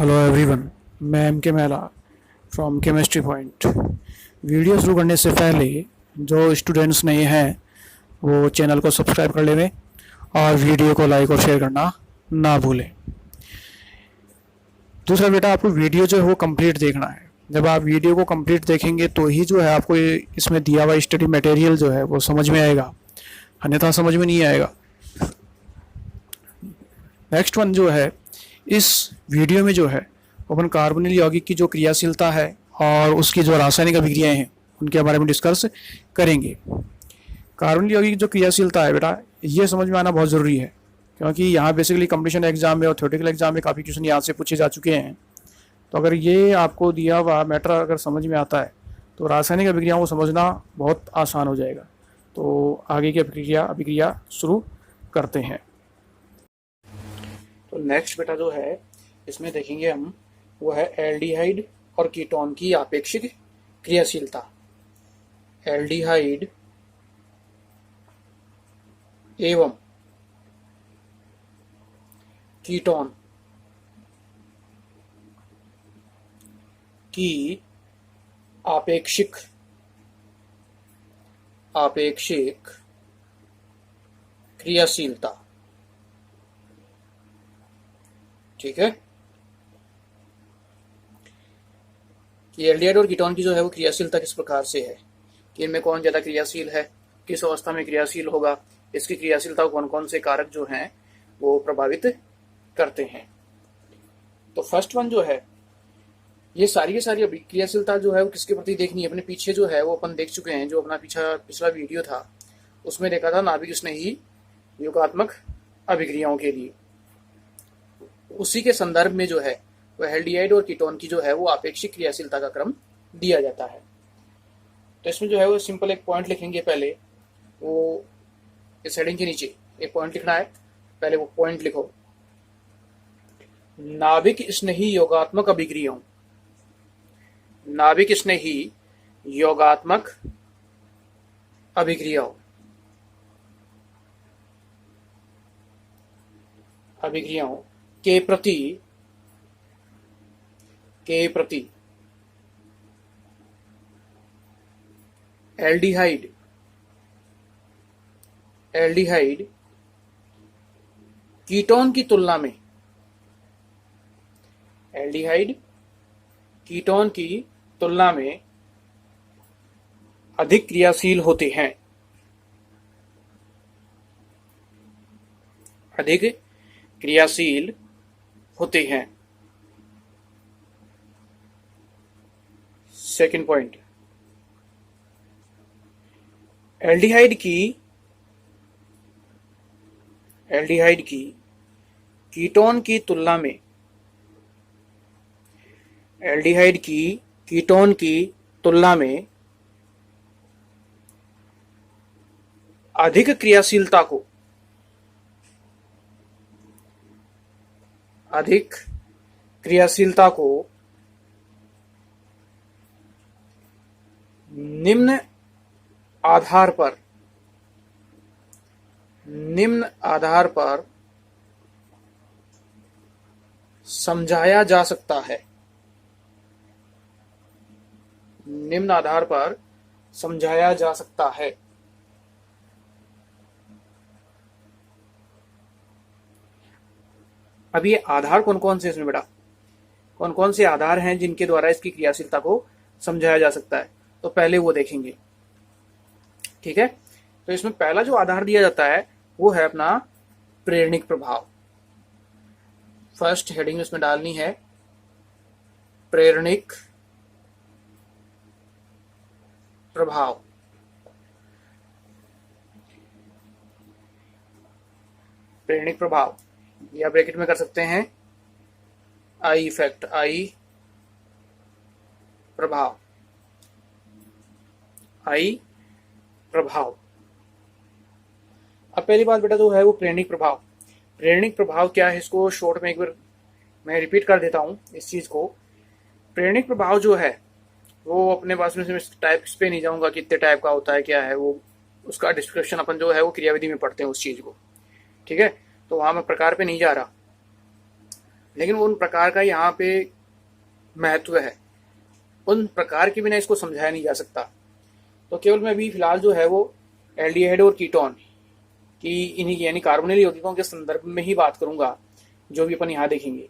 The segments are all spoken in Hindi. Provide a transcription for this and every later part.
हेलो एवरीवन, मैं एम के Mehla from chemistry point. Video शुरू करने से पहले जो स्टूडेंट्स नए हैं वो चैनल को सब्सक्राइब कर लें और वीडियो को लाइक और शेयर करना ना भूलें। दूसरा बेटा, आपको वीडियो जो है वो कंप्लीट देखना है। जब आप वीडियो को कंप्लीट देखेंगे तो ही जो है आपको इसमें दिया हुआ स्टडी मटेरियल जो है वो समझ में आएगा, अन्यथा समझ में नहीं आएगा। नेक्स्ट वन जो है, इस वीडियो में जो है अपन कार्बोनिल यौगिक की जो क्रियाशीलता है और उसकी जो रासायनिक अभिक्रियाएं हैं उनके बारे में डिस्कस करेंगे। कार्बोनिल यौगिक की जो क्रियाशीलता है बेटा, ये समझ में आना बहुत ज़रूरी है, क्योंकि यहाँ बेसिकली कंपटीशन एग्जाम में और थ्योरेटिकल एग्जाम में काफ़ी क्वेश्चन यहाँ से पूछे जा चुके हैं। तो अगर ये आपको दिया हुआ मैटर अगर समझ में आता है तो रासायनिक अभिक्रियाओं को समझना बहुत आसान हो जाएगा। तो आगे की अभिक्रिया शुरू करते हैं। तो नेक्स्ट बेटा जो है इसमें देखेंगे हम, वो है एल्डिहाइड और कीटोन की आपेक्षिक क्रियाशीलता। एल्डिहाइड एवं कीटोन की आपेक्षिक क्रियाशीलता। ठीक है, कि एल्डिहाइड और कीटोन की जो है वो क्रियाशीलता किस प्रकार से है, कि इनमें कौन ज्यादा क्रियाशील है, किस अवस्था में क्रियाशील होगा, इसकी क्रियाशीलता को कौन कौन से कारक जो हैं वो प्रभावित करते हैं। तो फर्स्ट वन जो है, ये सारी की सारी क्रियाशीलता जो है वो किसके प्रति देखनी है। अपने पीछे जो है वो अपन देख चुके हैं, जो अपना पिछला वीडियो था उसमें देखा था नाभिक स्नेही योगात्मक अभिक्रियाओं के लिए। उसी के संदर्भ में जो है वो एल्डिहाइड और कीटोन की जो है वो आपेक्षिक क्रियाशीलता का क्रम दिया जाता है। तो इसमें जो है वो सिंपल एक पॉइंट लिखेंगे। पहले वो इस हेडिंग के नीचे एक पॉइंट लिखना है। पहले वो पॉइंट लिखो, नाभिक स्नेही योगात्मक अभिक्रियाओं। नाभिक स्नेही योगात्मक अभिक्रियाओं के प्रति एल्डिहाइड कीटोन की तुलना में अधिक क्रियाशील होते हैं। सेकंड पॉइंट, एल्डिहाइड की कीटोन की तुलना में अधिक क्रियाशीलता को निम्न आधार पर समझाया जा सकता है। अब ये आधार कौन कौन से इसमें बेटा, कौन कौन से आधार हैं जिनके द्वारा इसकी क्रियाशीलता को समझाया जा सकता है, तो पहले वो देखेंगे। ठीक है, तो इसमें पहला जो आधार दिया जाता है वो है अपना प्रेरणिक प्रभाव। फर्स्ट हेडिंग इसमें डालनी है प्रेरणिक प्रभाव। या ब्रैकेट में कर सकते हैं आई इफेक्ट, आई प्रभाव। अब पहली बात बेटा जो है वो प्रेरणिक प्रभाव क्या है, इसको शॉर्ट में एक बार मैं रिपीट कर देता हूं इस चीज को। प्रेरणिक प्रभाव जो है वो अपने पास में टाइप्स पे नहीं जाऊंगा, कितने टाइप का होता है, क्या है वो, उसका डिस्क्रिप्शन अपन जो है वो क्रियाविधि में पढ़ते हैं उस चीज को। ठीक है, तो वहां मैं प्रकार पे नहीं जा रहा। लेकिन उन प्रकार का यहाँ पे महत्व है, उन प्रकार के बिना इसको समझाया नहीं जा सकता। तो केवल मैं अभी फिलहाल जो है वो एल्डिहाइड और कीटोन की, इन्हीं यानी कार्बोनिल यौगिकों के संदर्भ में ही बात करूंगा, जो भी अपन यहाँ देखेंगे।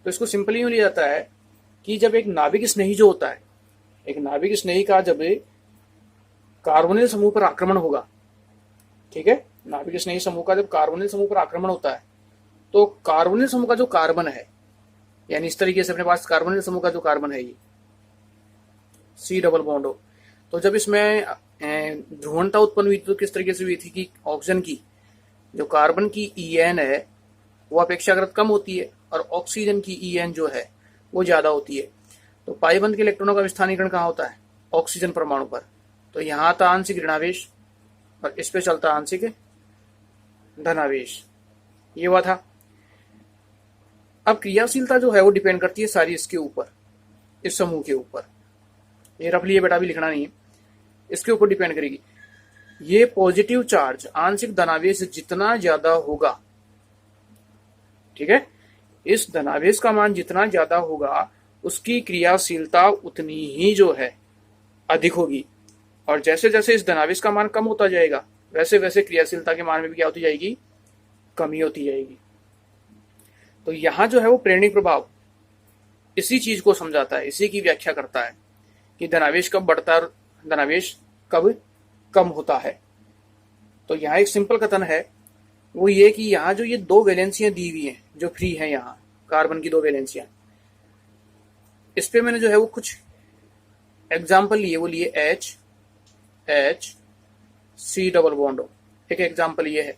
तो इसको सिंपली यूँ लिया जाता है कि जब एक नाभिक स्नेही जो होता है, एक नाभिक स्नेही का जब कार्बोनिल समूह पर आक्रमण होगा, ठीक है, नाभिक स्नेही समूह का जब कार्बोनिल समूह पर आक्रमण होता है, तो कार्बोनिल समूह का जो कार्बन है, यानी इस तरीके से अपने पास कार्बोनिल समूह का जो कार्बन है, ये सी डबल बॉन्ड हो, तो जब इसमें ध्रुवणता उत्पन्न हुई तो किस तरीके से हुई थी कि ऑक्सीजन की जो कार्बन की EN है वो अपेक्षाकृत कम होती है और ऑक्सीजन की EN जो है वो ज्यादा होती है। तो पाइबंद के इलेक्ट्रॉनों का विस्थानीकरण कहाँ होता है? ऑक्सीजन परमाणु पर। तो यहाँ था आंशिक ऋणावेश और इस पे चलता आंशिक धनावेश, ये हुआ था। अब क्रियाशीलता जो है वो डिपेंड करती है सारी इसके ऊपर, इस समूह के ऊपर। ये रफली ये बेटा भी लिखना नहीं है, इसके ऊपर डिपेंड करेगी। ये पॉजिटिव चार्ज आंशिक धनावेश जितना ज्यादा होगा, ठीक है, इस धनावेश का मान जितना ज्यादा होगा उसकी क्रियाशीलता उतनी ही जो है अधिक होगी। और जैसे जैसे इस धनावेश का मान कम होता जाएगा वैसे वैसे क्रियाशीलता के मान में भी क्या होती जाएगी? कमी होती जाएगी। तो यहां जो है वो प्रेरणिक प्रभाव इसी चीज को समझाता है, इसी की व्याख्या करता है कि धनावेश कब बढ़ता है और धनावेश कब कम होता है। तो यहाँ एक सिंपल कथन है, वो ये कि यहाँ जो ये दो वैलेंसियां दी हुई हैं जो फ्री हैं, यहाँ कार्बन की दो वैलेंसियां, इस पे मैंने जो है वो कुछ एग्जाम्पल लिए, वो लिए H C डबल बॉन्ड, एक एग्जाम्पल ये है।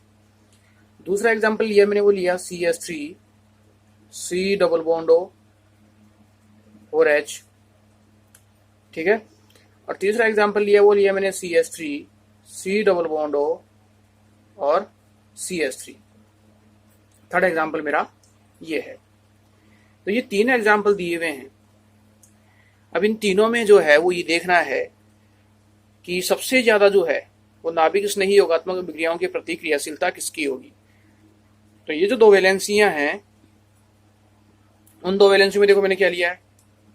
दूसरा एग्जाम्पल लिया मैंने, वो लिया CH3 C डबल बॉन्ड और H, ठीक है। और तीसरा एग्जाम्पल लिया, वो लिया मैंने CH3 C डबल बॉन्ड और CH3। थर्ड एग्जाम्पल मेरा ये है। तो ये तीन एग्जाम्पल दिए हुए हैं। अब इन तीनों में जो है वो ये देखना है कि सबसे ज्यादा जो है वो नाभिक स्नेही योगात्मक अभिक्रियाओं की प्रतिक्रियाशीलता किसकी होगी। तो ये जो दो वैलेंसियां हैं, उन दो वैलेंसी में देखो मैंने क्या लिया है,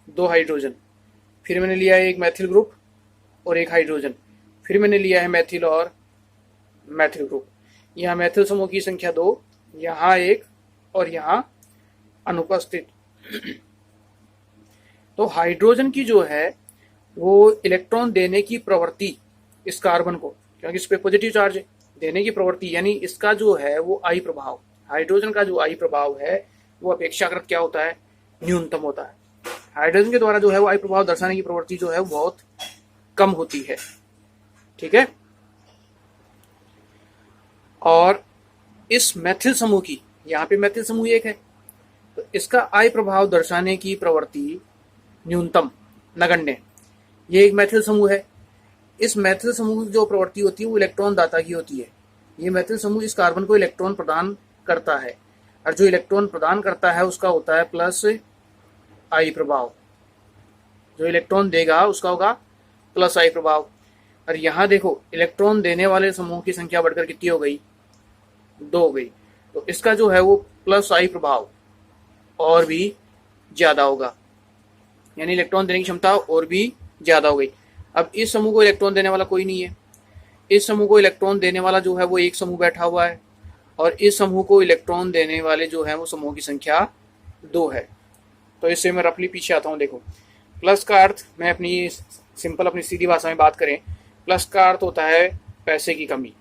दो हाइड्रोजन, फिर मैंने लिया है एक मैथिल ग्रुप और एक हाइड्रोजन, फिर मैंने लिया है मैथिल और मैथिल ग्रुप। यहाँ मैथिल समूह की संख्या 2, यहाँ 1 और यहाँ अनुपस्थित। तो हाइड्रोजन की जो है वो इलेक्ट्रॉन देने की प्रवृत्ति इस कार्बन को, क्योंकि इस पे पॉजिटिव चार्ज है, देने की प्रवृत्ति यानी इसका जो है वो आई प्रभाव, हाइड्रोजन का जो आई प्रभाव है वो अपेक्षाकृत क्या होता है? न्यूनतम होता है। हाइड्रोजन के द्वारा जो है वो आई प्रभाव दर्शाने की प्रवृत्ति जो है वो बहुत कम होती है, ठीक है। और इस मैथिल समूह की, यहाँ पे मैथिल समूह 1 है, तो इसका आई प्रभाव दर्शाने की प्रवृत्ति न्यूनतम, नगण्य। ये एक मैथिल समूह है। इस मैथिल समूह की जो प्रवृत्ति होती है वो इलेक्ट्रॉन दाता की होती है। ये मैथिल समूह इस कार्बन को इलेक्ट्रॉन प्रदान करता है और जो इलेक्ट्रॉन प्रदान करता है उसका होता है प्लस आई प्रभाव, जो इलेक्ट्रॉन देगा उसका होगा प्लस आई प्रभाव। और यहाँ देखो इलेक्ट्रॉन देने वाले समूह की संख्या बढ़कर कितनी हो गई? 2 हो गई। तो इसका जो है वो प्लस आई प्रभाव और भी ज्यादा होगा, यानी इलेक्ट्रॉन देने की क्षमता और भी ज्यादा हो गई। अब इस समूह को इलेक्ट्रॉन देने वाला कोई नहीं है, इस समूह को इलेक्ट्रॉन देने वाला जो है वो एक समूह बैठा हुआ है और इस समूह को इलेक्ट्रॉन देने वाले जो है वो समूह की संख्या 2 है। तो इससे मैं रफली पीछे आता हूँ। देखो प्लस का अर्थ, मैं अपनी सिंपल अपनी सीधी भाषा में बात करें, प्लस का अर्थ होता है पैसे की कमी,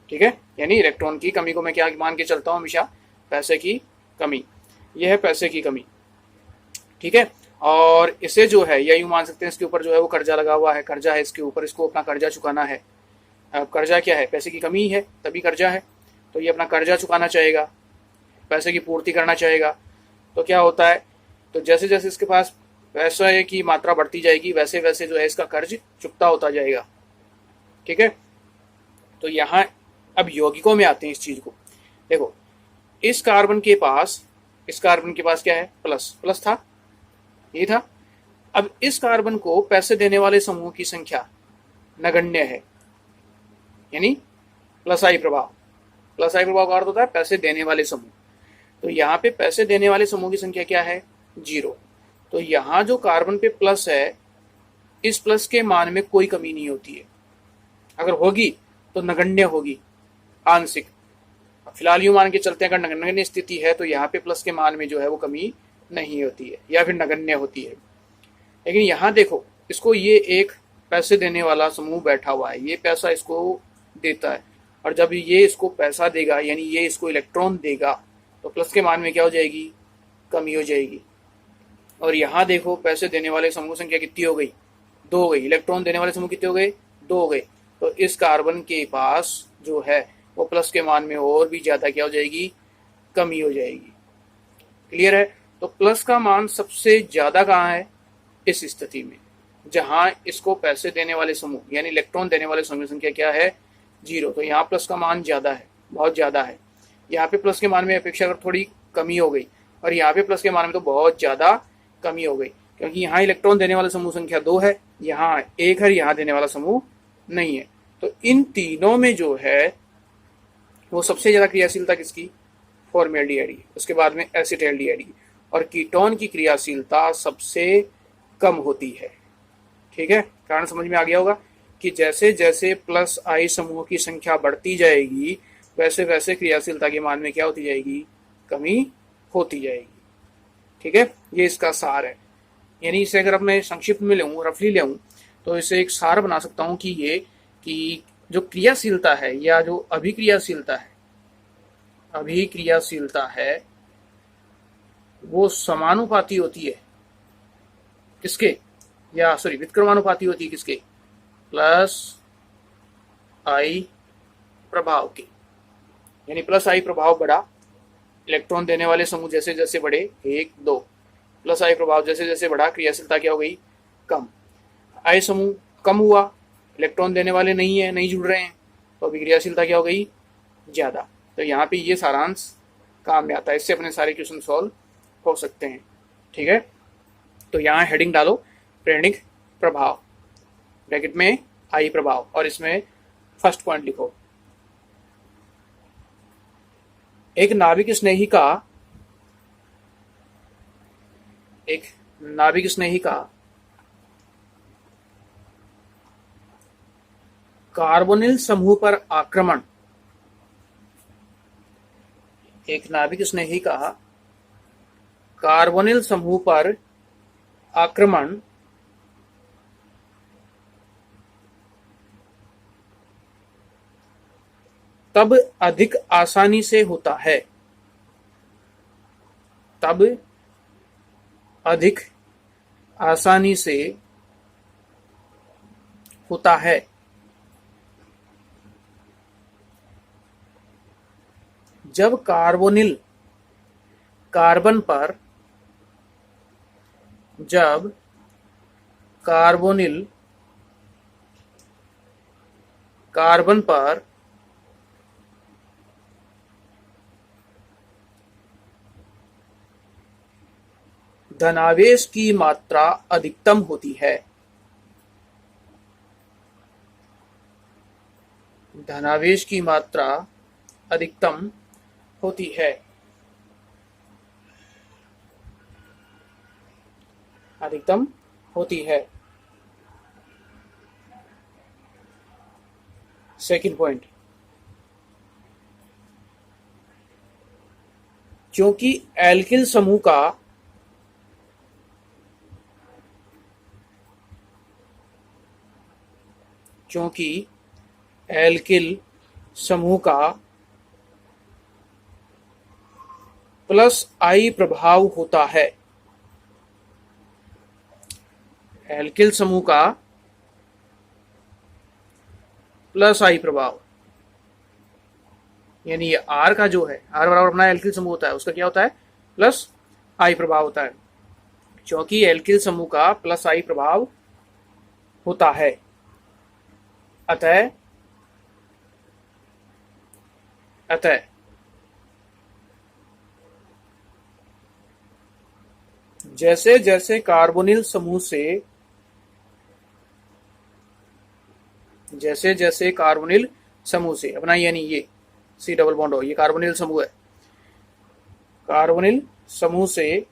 ठीक है, यानी इलेक्ट्रॉन की कमी को मैं क्या मान के चलता हूँ हमेशा? पैसे की कमी। यह है पैसे की कमी, ठीक है। और इसे जो है या यूं मान सकते हैं इसके ऊपर जो है वो कर्जा लगा हुआ है, कर्जा है इसके ऊपर, इसको अपना कर्जा चुकाना है। अब कर्जा क्या है? पैसे की कमी है तभी कर्जा है, तो ये अपना कर्जा चुकाना चाहेगा, पैसे की पूर्ति करना चाहेगा। तो क्या होता है, तो जैसे जैसे इसके पास पैसे की मात्रा बढ़ती जाएगी वैसे वैसे जो है इसका कर्ज चुकता होता जाएगा, ठीक है। तो यहाँ अब यौगिकों में आते हैं इस चीज को। देखो इस कार्बन के पास क्या है? प्लस, प्लस था, ये था। अब इस कार्बन को पैसे देने वाले समूह की संख्या नगण्य है, यानी प्लस आई प्रभाव। प्लस आई प्रभाव का अर्थ होता है पैसे देने वाले समूह। तो यहाँ पे पैसे देने वाले समूह की संख्या क्या है? 0। तो यहाँ जो कार्बन पे प्लस है, इस प्लस के मान में कोई कमी नहीं होती है। अगर होगी तो नगण्य होगी, आंशिक। फिलहाल यूं मान के चलते हैं, अगर नगण्य स्थिति है तो यहाँ पे प्लस के मान में जो है वो कमी नहीं होती है या फिर नगण्य होती है। लेकिन यहाँ देखो, इसको ये एक पैसे देने वाला समूह बैठा हुआ है, ये पैसा इसको देता है, और जब ये इसको पैसा देगा यानी ये इसको इलेक्ट्रॉन देगा तो प्लस के मान में क्या हो जाएगी? कमी हो जाएगी। और यहाँ देखो, पैसे देने वाले समूह संख्या कितनी हो गई? 2 हो गई। इलेक्ट्रॉन देने वाले समूह कितने हो गए? 2 हो गए। तो इस कार्बन के पास जो है वो प्लस के मान में और भी ज्यादा क्या हो जाएगी? कमी हो जाएगी। क्लियर है? तो प्लस का मान सबसे ज्यादा कहाँ है? इस स्थिति में, जहां इसको पैसे देने वाले समूह यानी इलेक्ट्रॉन देने वाले समूह संख्या क्या है? 0। तो यहाँ प्लस का मान ज्यादा है, बहुत ज्यादा है। यहाँ पे प्लस के मान में अपेक्षाकृत थोड़ी कमी हो गई, और यहाँ पे प्लस के मान में तो बहुत ज्यादा कमी हो गई, क्योंकि यहाँ इलेक्ट्रॉन देने वाला समूह संख्या 2 है, यहाँ 1 है, यहाँ देने वाला समूह नहीं है। तो इन तीनों में जो है वो सबसे ज्यादा क्रियाशीलता किसकी? फॉर्मेल्डिहाइड की, उसके बाद में एसिटाल्डिहाइड की, और कीटोन की क्रियाशीलता सबसे कम होती है। ठीक है, कारण समझ में आ गया होगा कि जैसे जैसे प्लस आई समूह की संख्या बढ़ती जाएगी वैसे वैसे क्रियाशीलता के मान में क्या होती जाएगी? कमी होती जाएगी। ठीक है, ये इसका सार है। यानी इसे अगर अब मैं संक्षिप्त में लेऊं, रफली लेऊं, तो इसे एक सार बना सकता हूं कि ये कि जो क्रियाशीलता है या जो अभिक्रियाशीलता है वो समानुपाती होती है किसके? या सॉरी, व्युत्क्रमानुपाती होती है किसके? प्लस आई प्रभाव के। यानी प्लस आई प्रभाव बढ़ा, इलेक्ट्रॉन देने वाले समूह जैसे जैसे बढ़े, 1 2, प्लस आई प्रभाव जैसे जैसे बढ़ा, क्रियाशीलता क्या हो गई? कम। आई समूह कम हुआ, इलेक्ट्रॉन देने वाले नहीं है, नहीं जुड़ रहे हैं, तो अभी क्रियाशीलता क्या हो गई? ज्यादा। तो यहाँ पे ये सारांश काम में आता है, इससे अपने सारे क्वेश्चन सॉल्व हो सकते हैं। ठीक है, तो यहाँ हेडिंग डालो प्रेरणिक प्रभाव, ब्रैकेट में आई प्रभाव, और इसमें फर्स्ट पॉइंट लिखो, एक नाभिक स्नेही का कार्बोनिल समूह पर आक्रमण, एक नाभिक स्नेही का कार्बोनिल समूह पर आक्रमण तब अधिक आसानी से होता है, तब अधिक आसानी से होता है जब कार्बोनिल कार्बन पर धनावेश की मात्रा अधिकतम होती है, धनावेश की मात्रा अधिकतम होती है, अधिकतम होती है। सेकंड पॉइंट, क्योंकि एल्किल समूह का प्लस आई प्रभाव होता है, एल्किल समूह का प्लस आई प्रभाव, यानी ये आर का जो है, आर बराबर अपना एल्किल समूह होता है, उसका क्या होता है? प्लस आई प्रभाव होता है। क्योंकि एल्किल समूह का प्लस आई प्रभाव होता है, अतः जैसे जैसे कार्बोनिल समूह से अपना, यानी ये सी डबल बॉन्ड हो, ये कार्बोनिल समूह है, कार्बोनिल समूह से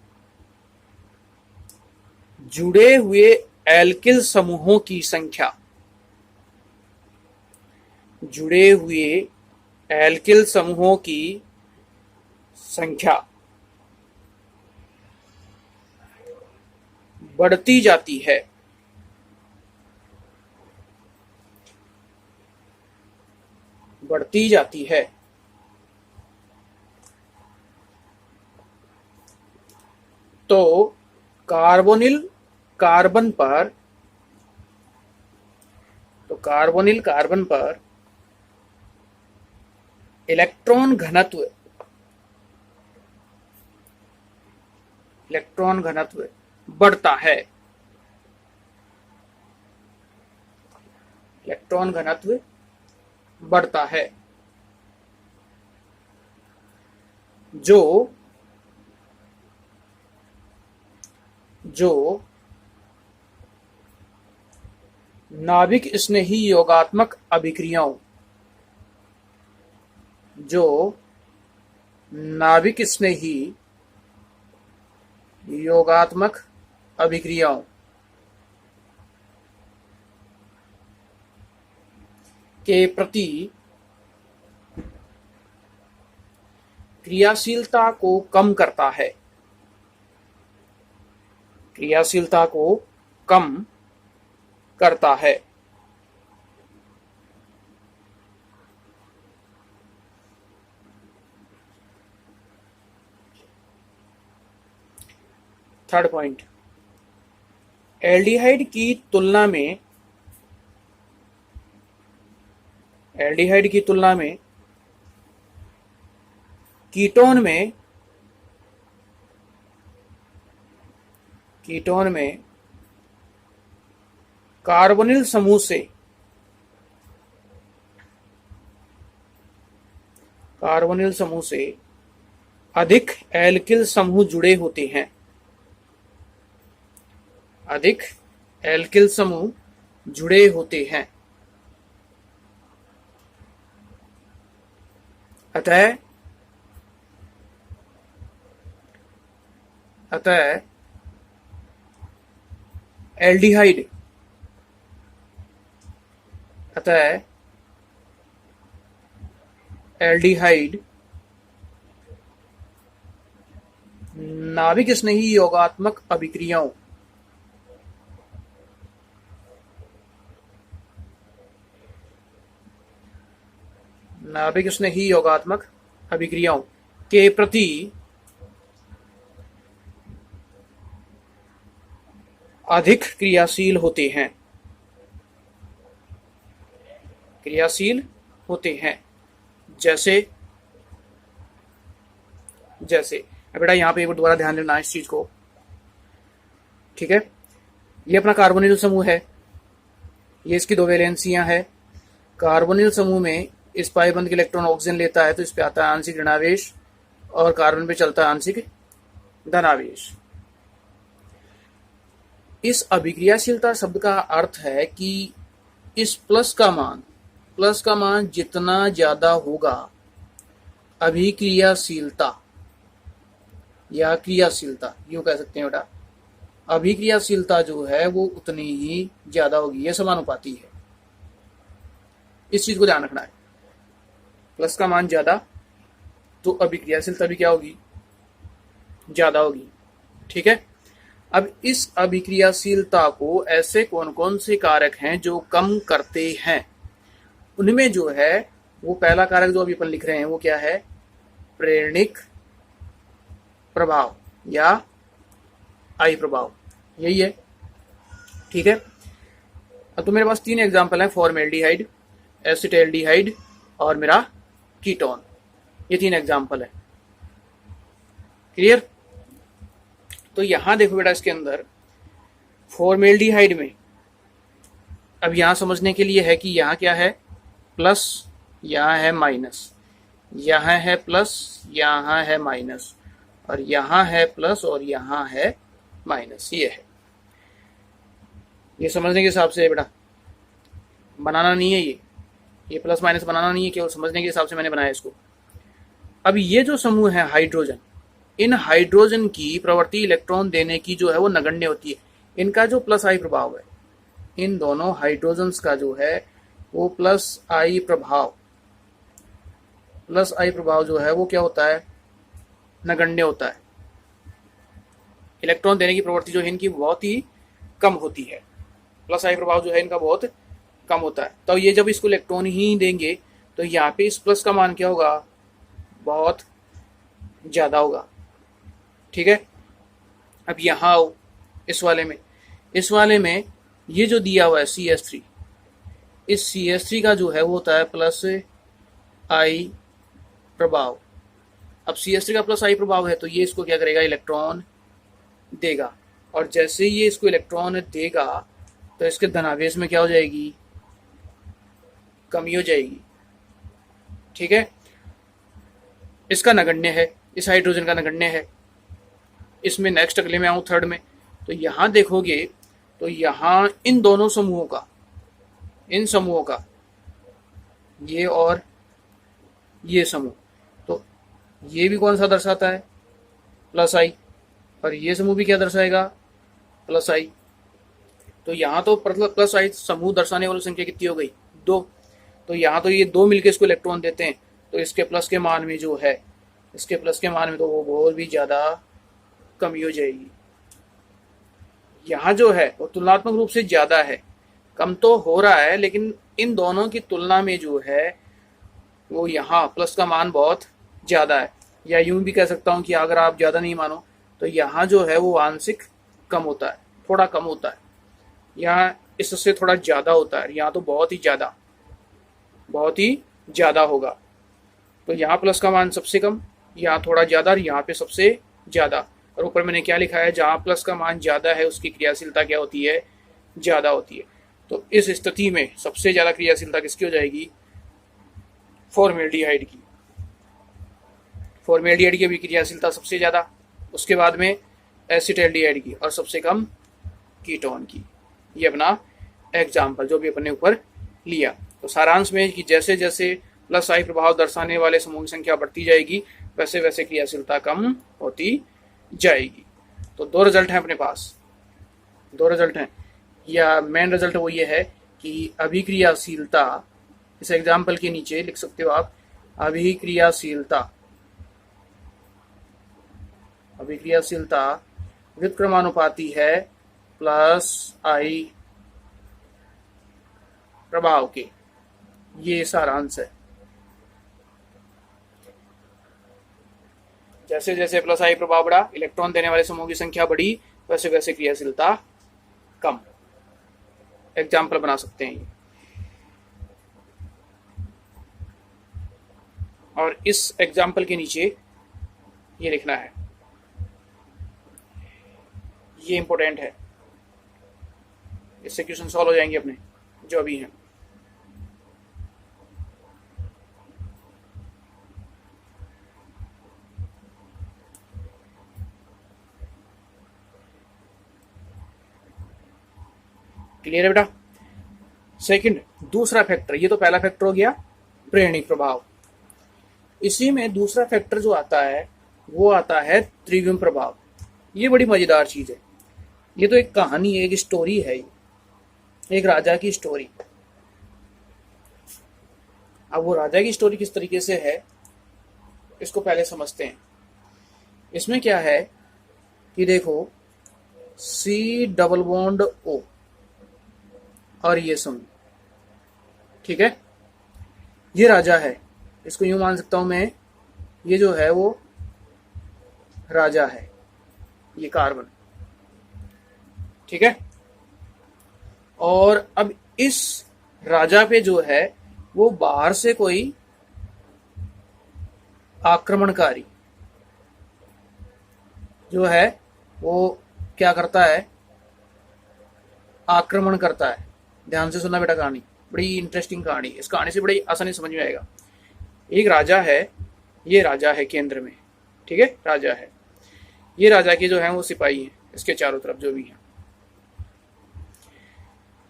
जुड़े हुए एल्किल समूहों की संख्या, जुड़े हुए एल्किल समूहों की संख्या बढ़ती जाती है। बढ़ती जाती है। तो कार्बोनिल कार्बन पर इलेक्ट्रॉन घनत्व बढ़ता है। इलेक्ट्रॉन घनत्व बढ़ता है, जो नाभिक स्नेही योगात्मक अभिक्रियाओं, के प्रति क्रियाशीलता को कम करता है। क्रियाशीलता को कम करता है। थर्ड पॉइंट, एल्डिहाइड की तुलना में कीटोन में कार्बोनिल समूह से अधिक एल्किल समूह जुड़े होते हैं। अधिक एल्किल समूह जुड़े होते हैं। अतः एल्डिहाइड नाभिक स्नेही योगात्मक अभिक्रियाओं के प्रति अधिक क्रियाशील होते हैं। जैसे अब बेटा यहाँ पे एक बार दोबारा ध्यान देना इस चीज को, ठीक है। ये अपना कार्बोनिल समूह है, ये इसकी दो वैलेंसियां है। कार्बोनिल समूह में इस पाई बंध के इलेक्ट्रॉन ऑक्सीजन लेता है तो इस पे आता है आंशिक ऋणावेश और कार्बन पे चलता है आंशिक धनावेश। इस अभिक्रियाशीलता शब्द का अर्थ है कि इस प्लस का मान जितना ज्यादा होगा, अभिक्रियाशीलता या क्रियाशीलता यूं कह सकते हैं बेटा, अभिक्रियाशीलता जो है वो उतनी ही ज्यादा होगी। यह समानुपाती है, इस चीज को ध्यान रखना है। प्लस का मान ज्यादा तो अभिक्रियाशीलता भी क्या होगी, ज्यादा होगी, ठीक है। अब इस अभिक्रियाशीलता को ऐसे कौन कौन से कारक हैं जो कम करते हैं, उनमें जो है वो पहला कारक जो अभी अपन लिख रहे हैं वो क्या है, प्रेरणिक प्रभाव या आई प्रभाव, यही है, ठीक है। अब तो मेरे पास 3 एग्जांपल हैं, फॉर्मेल्डिहाइड, एसिटाल्डिहाइड और मेरा कीटोन। ये 3 एग्जांपल है, क्लियर। तो यहां देखो बेटा, इसके अंदर फॉर्मेल्डिहाइड में अब यहां समझने के लिए है कि यहां क्या है, प्लस, यहां है माइनस, यहां है प्लस, यहां है माइनस, और यहां है प्लस और यहां है माइनस। ये है, ये समझने के हिसाब से बेटा, बनाना नहीं है ये प्लस माइनस बनाना नहीं है, केवल समझने के हिसाब से मैंने बनाया इसको। अब ये जो समूह है हाइड्रोजन, इन हाइड्रोजन की प्रवृत्ति इलेक्ट्रॉन देने की जो है वो नगण्य होती है। इनका जो प्लस आई प्रभाव है, इन दोनों हाइड्रोजन्स का जो है वो प्लस आई प्रभाव जो है वो क्या होता है, नगण्य होता है। इलेक्ट्रॉन देने की प्रवृत्ति जो है इनकी बहुत ही कम होती है, प्लस आई प्रभाव जो है इनका बहुत कम होता है। तो ये जब इसको इलेक्ट्रॉन ही देंगे तो यहाँ पे इस प्लस का मान क्या होगा, बहुत ज्यादा होगा। ठीक है, अब यहाँ आओ इस वाले में ये जो दिया हुआ है CH3, इस CH3 का जो है वो होता है प्लस आई प्रभाव। अब CH3 का प्लस आई प्रभाव है तो ये इसको क्या करेगा, इलेक्ट्रॉन देगा, और जैसे ही ये इसको इलेक्ट्रॉन देगा तो इसके धनावेश में क्या हो जाएगी, कमी हो जाएगी। ठीक है, इसका नगण्य है, इस हाइड्रोजन का नगण्य है। इसमें नेक्स्ट अगले में आऊं थर्ड में, तो यहां देखोगे तो यहां इन दोनों समूहों का, इन समूहों का, ये और ये समूह, तो ये भी कौन सा दर्शाता है, प्लस आई, और ये समूह भी क्या दर्शाएगा, प्लस आई। तो यहाँ तो प्लस आई समूह दर्शाने वाली संख्या कितनी हो गई, 2। तो यहाँ तो ये 2 मिलके इसको इलेक्ट्रॉन देते हैं, तो इसके प्लस के मान में जो है, इसके प्लस के मान में तो वो और भी ज्यादा कमी हो जाएगी। यहाँ जो है वो तुलनात्मक रूप से ज्यादा है, कम तो हो रहा है लेकिन इन दोनों की तुलना में जो है वो यहाँ प्लस का मान बहुत ज्यादा है। या यूं भी कह सकता हूँ कि अगर आप ज्यादा नहीं मानो तो यहाँ जो है वो आंशिक कम होता है, थोड़ा कम होता है, यहाँ इससे थोड़ा ज्यादा होता है, यहाँ तो बहुत ही ज्यादा होगा। तो यहाँ प्लस का मान सबसे कम, यहाँ थोड़ा ज्यादा, और यहाँ पे सबसे ज्यादा। और ऊपर मैंने क्या लिखा है, जहाँ प्लस का मान ज्यादा है उसकी क्रियाशीलता क्या होती है, ज्यादा होती है। तो इस स्थिति में सबसे ज्यादा क्रियाशीलता किसकी हो जाएगी, फॉर्मेल्डिहाइड की। फॉर्मेल्डिहाइड की भी क्रियाशीलता सबसे ज्यादा, उसके बाद में एसिटाल्डिहाइड की, और सबसे कम कीटोन की। ये अपना एग्जाम्पल जो भी अपने ऊपर लिया। तो सारांश में कि जैसे जैसे प्लस आई प्रभाव दर्शाने वाले समूह की संख्या बढ़ती जाएगी वैसे वैसे क्रियाशीलता कम होती जाएगी। तो 2 रिजल्ट हैं अपने पास, 2 रिजल्ट हैं, या मेन रिजल्ट वो ये है कि अभिक्रियाशीलता, इस एग्जाम्पल के नीचे लिख सकते हो आप, अभिक्रियाशीलता व्युत्क्रमानुपाती है प्लस आई प्रभाव के। ये सारांश है। जैसे जैसे प्लस आई प्रभाव बढ़ा, इलेक्ट्रॉन देने वाले समूह की संख्या बढ़ी, वैसे वैसे क्रियाशीलता कम। एग्जाम्पल बना सकते हैं ये। और इस एग्जाम्पल के नीचे ये लिखना है, ये इंपॉर्टेंट है, इससे क्वेश्चन सॉल्व हो जाएंगे अपने जो अभी हैं। क्लियर है बेटा। सेकंड, दूसरा फैक्टर, ये तो पहला फैक्टर हो गया प्रेरणिक प्रभाव। इसी में दूसरा फैक्टर जो आता है वो आता है त्रिविम प्रभाव। ये बड़ी मजेदार चीज है। ये तो एक कहानी है, एक स्टोरी है, एक राजा की स्टोरी। अब वो राजा की स्टोरी किस तरीके से है इसको पहले समझते हैं। इसमें क्या है कि देखो, C डबल बॉन्ड O और ये समूह, ठीक है, ये राजा है, इसको यूं मान सकता हूं मैं, ये जो है वो राजा है, ये कार्बन, ठीक है। और अब इस राजा पे जो है वो बाहर से कोई आक्रमणकारी जो है वो क्या करता है, आक्रमण करता है। ध्यान से सुनना बेटा कहानी, बड़ी इंटरेस्टिंग कहानी। इस कहानी से बड़ी आसानी समझ में आएगा। एक राजा है, ये राजा है केंद्र में, ठीक है, राजा है। ये राजा के जो है वो सिपाही हैं, इसके चारों तरफ जो भी हैं।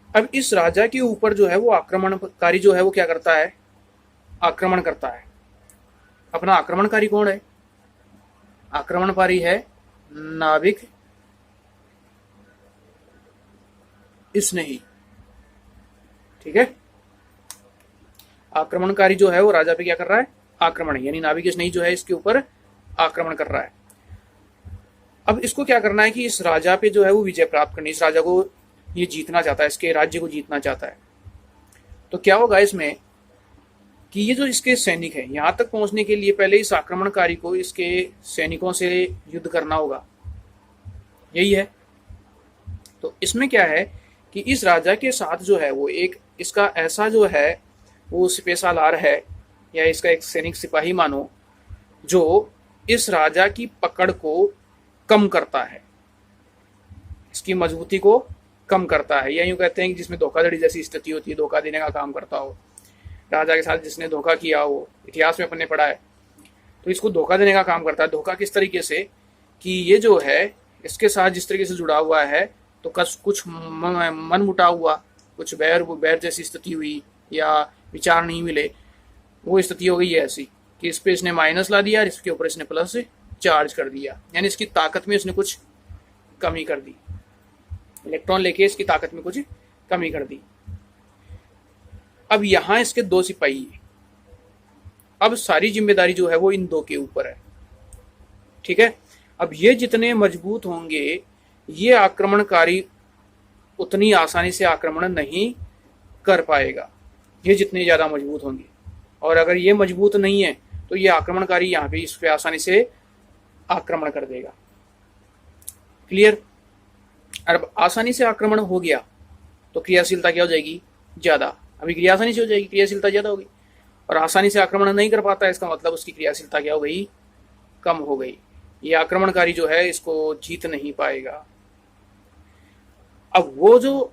अब इस राजा के ऊपर जो है वो आक्रमणकारी जो है वो क्या करता है, आक्रमण करता है। अपना आक्रमणकारी कौन है, आक्रमणकारी है नाविक स्नेही। ठीक है, आक्रमणकारी जो है वो राजा पे क्या कर रहा है, आक्रमण, यानी नाविक स्नेही जो है इसके ऊपर आक्रमण कर रहा है। अब इसको क्या करना है कि इस राजा पे जो है वो विजय प्राप्त करनी, इस राजा को ये जीतना चाहता है, इसके राज्य को जीतना चाहता है। तो क्या होगा इसमें कि ये जो इसके सैनिक है, यहां तक पहुंचने के लिए पहले इस आक्रमणकारी को इसके सैनिकों से युद्ध करना होगा, यही है। तो इसमें क्या है कि इस राजा के साथ जो है वो एक इसका ऐसा जो है वो सिपेसालार है, या इसका एक सैनिक सिपाही मानो, जो इस राजा की पकड़ को कम करता है, इसकी मजबूती को कम करता है, या यूं कहते हैं कि जिसमें धोखाधड़ी जैसी स्थिति होती है, धोखा देने का काम करता हो। राजा के साथ जिसने धोखा किया हो, इतिहास में अपने पढ़ा है, तो इसको धोखा देने का काम करता है। धोखा किस तरीके से कि ये जो है इसके साथ जिस तरीके से जुड़ा हुआ है, तो कुछ मन मुटाव हुआ, कुछ बैर जैसी स्थिति हुई, या विचार नहीं मिले, वो स्थिति हो गई है ऐसी कि इस पे इसने माइनस ला दिया और इसके ऊपर इसने प्लस चार्ज कर दिया, यानी इसकी ताकत में इसने कुछ कमी कर दी, इलेक्ट्रॉन लेके इसकी ताकत में कुछ कमी कर दी। अब यहां इसके दो सिपाही है, अब सारी जिम्मेदारी जो है वो इन दो के ऊपर है। ठीक है, अब ये जितने मजबूत होंगे, ये आक्रमणकारी उतनी आसानी से आक्रमण नहीं कर पाएगा, ये जितने ज्यादा मजबूत होंगे। और अगर ये मजबूत नहीं है तो ये आक्रमणकारी यहाँ पे इस पे आसानी से आक्रमण कर देगा। क्लियर? अब आसानी से आक्रमण हो गया तो क्रियाशीलता क्या हो जाएगी, ज्यादा। अभी क्रिया आसानी से हो जाएगी, क्रियाशीलता ज्यादा होगी। और आसानी से आक्रमण नहीं कर पाता है, इसका मतलब उसकी क्रियाशीलता क्या हो गई, कम हो गई। ये आक्रमणकारी जो है इसको जीत नहीं पाएगा। अब वो जो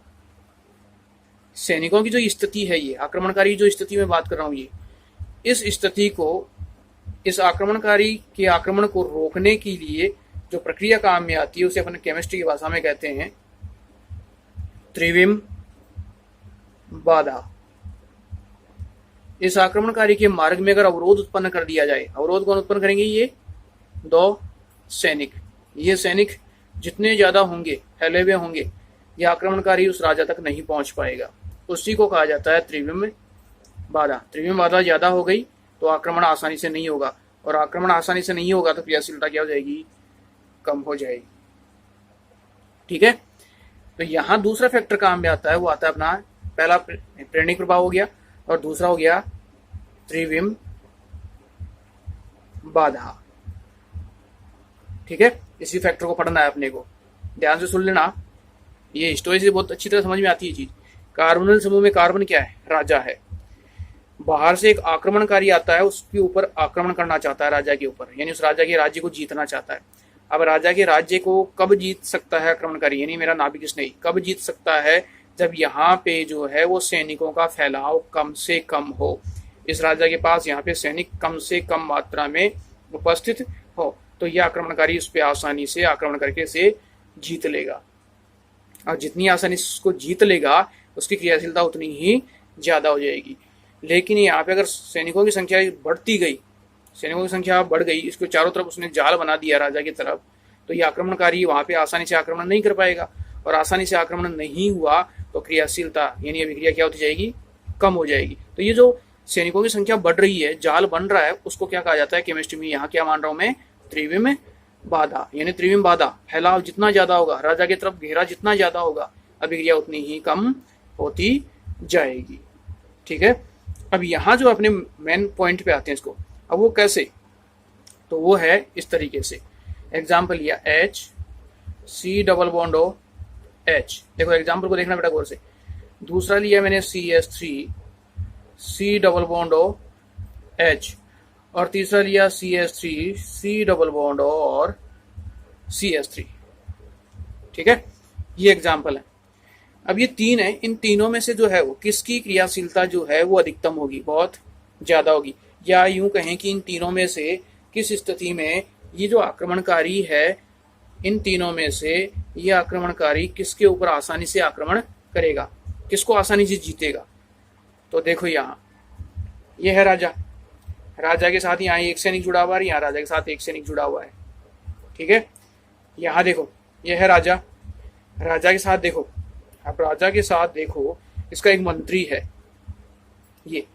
सैनिकों की जो स्थिति है, ये आक्रमणकारी जो स्थिति में बात कर रहा हूं, ये इस स्थिति को, इस आक्रमणकारी के आक्रमण को रोकने के लिए जो प्रक्रिया काम में आती है उसे अपन केमिस्ट्री की भाषा में कहते हैं त्रिविम बाधा। इस आक्रमणकारी के मार्ग में अगर अवरोध उत्पन्न कर दिया जाए, अवरोध कौन उत्पन्न करेंगे, ये दो सैनिक। ये सैनिक जितने ज्यादा होंगे, फैले हुए होंगे, ये आक्रमणकारी उस राजा तक नहीं पहुंच पाएगा। उसी को कहा जाता है त्रिविम बाधा। त्रिविम बाधा ज्यादा हो गई तो आक्रमण आसानी से नहीं होगा, और आक्रमण आसानी से नहीं होगा तो क्रियाशीलता क्या हो जाएगी, कम हो जाएगी। ठीक है, तो यहां दूसरा फैक्टर काम में आता है, वो आता है अपना पहला प्रेरणिक प्रभाव हो गया, और दूसरा हो गया त्रिविम बाधा। ठीक है, इसी फैक्टर को पढ़ना है अपने को, ध्यान से सुन लेना। ये हिस्टोरी से बहुत अच्छी तरह समझ में आती है चीज। कार्बोनिल समूह में कार्बन क्या है, राजा है। बाहर से एक आक्रमणकारी आता है, उसके ऊपर आक्रमण करना चाहता है, राजा के ऊपर, यानी उस राजा के राज्य को जीतना चाहता है। अब राजा के राज्य को कब जीत सकता है आक्रमणकारी, यानी मेरा नाविक स्नेही कब जीत सकता है, जब यहाँ पे जो है वो सैनिकों का फैलाव कम से कम हो, इस राजा के पास यहाँ पे सैनिक कम से कम मात्रा में उपस्थित हो, तो यह आक्रमणकारी उस पर आसानी से आक्रमण करके से जीत लेगा। और जितनी आसानी से उसको जीत लेगा उसकी क्रियाशीलता उतनी ही ज्यादा हो जाएगी। लेकिन यहाँ पे अगर सैनिकों की संख्या बढ़ती गई, सैनिकों की संख्या बढ़ गई, इसको चारों तरफ उसने जाल बना दिया राजा की तरफ, तो ये आक्रमणकारी वहां पे आसानी से आक्रमण नहीं कर पाएगा, और आसानी से आक्रमण नहीं हुआ तो क्रियाशीलता यानी अभिक्रिया क्या होती जाएगी, कम हो जाएगी। तो ये जो सैनिकों की संख्या बढ़ रही है, जाल बन रहा है, उसको क्या कहा जाता है केमिस्ट्री में, यहाँ क्या मान रहा हूं मैं, त्रिविम बाधा। यानी त्रिविम बाधा, फैलाव जितना ज्यादा होगा, राजा की तरफ घेरा जितना ज्यादा होगा, अभिक्रिया उतनी ही कम होती जाएगी। ठीक है, अब यहाँ जो अपने मेन पॉइंट पे आते हैं इसको, अब वो कैसे, तो वो है इस तरीके से। एग्जाम्पल लिया HC double bond O H, देखो एग्जाम्पल को देखना बेटा गौर से। दूसरा लिया मैंने CH3 C double bond O H, और तीसरा लिया CH3 C double bond O और CH3। ठीक है, ये एग्जाम्पल है। अब ये तीन है, इन तीनों में से जो है वो किसकी क्रियाशीलता जो है वो अधिकतम होगी, बहुत ज्यादा होगी, या यूं कहें कि इन तीनों में से किस स्थिति में ये जो आक्रमणकारी है, इन तीनों में से ये आक्रमणकारी किसके ऊपर आसानी से आक्रमण करेगा, किसको आसानी से जीतेगा। तो देखो यहाँ ये है राजा, राजा के साथ यहाँ एक सैनिक जुड़ा हुआ है, यहाँ राजा के साथ एक सैनिक जुड़ा हुआ है। ठीक है। यहाँ देखो, यह है राजा, राजा के साथ देखो, अब राजा के साथ देखो इसका एक मंत्री है, ये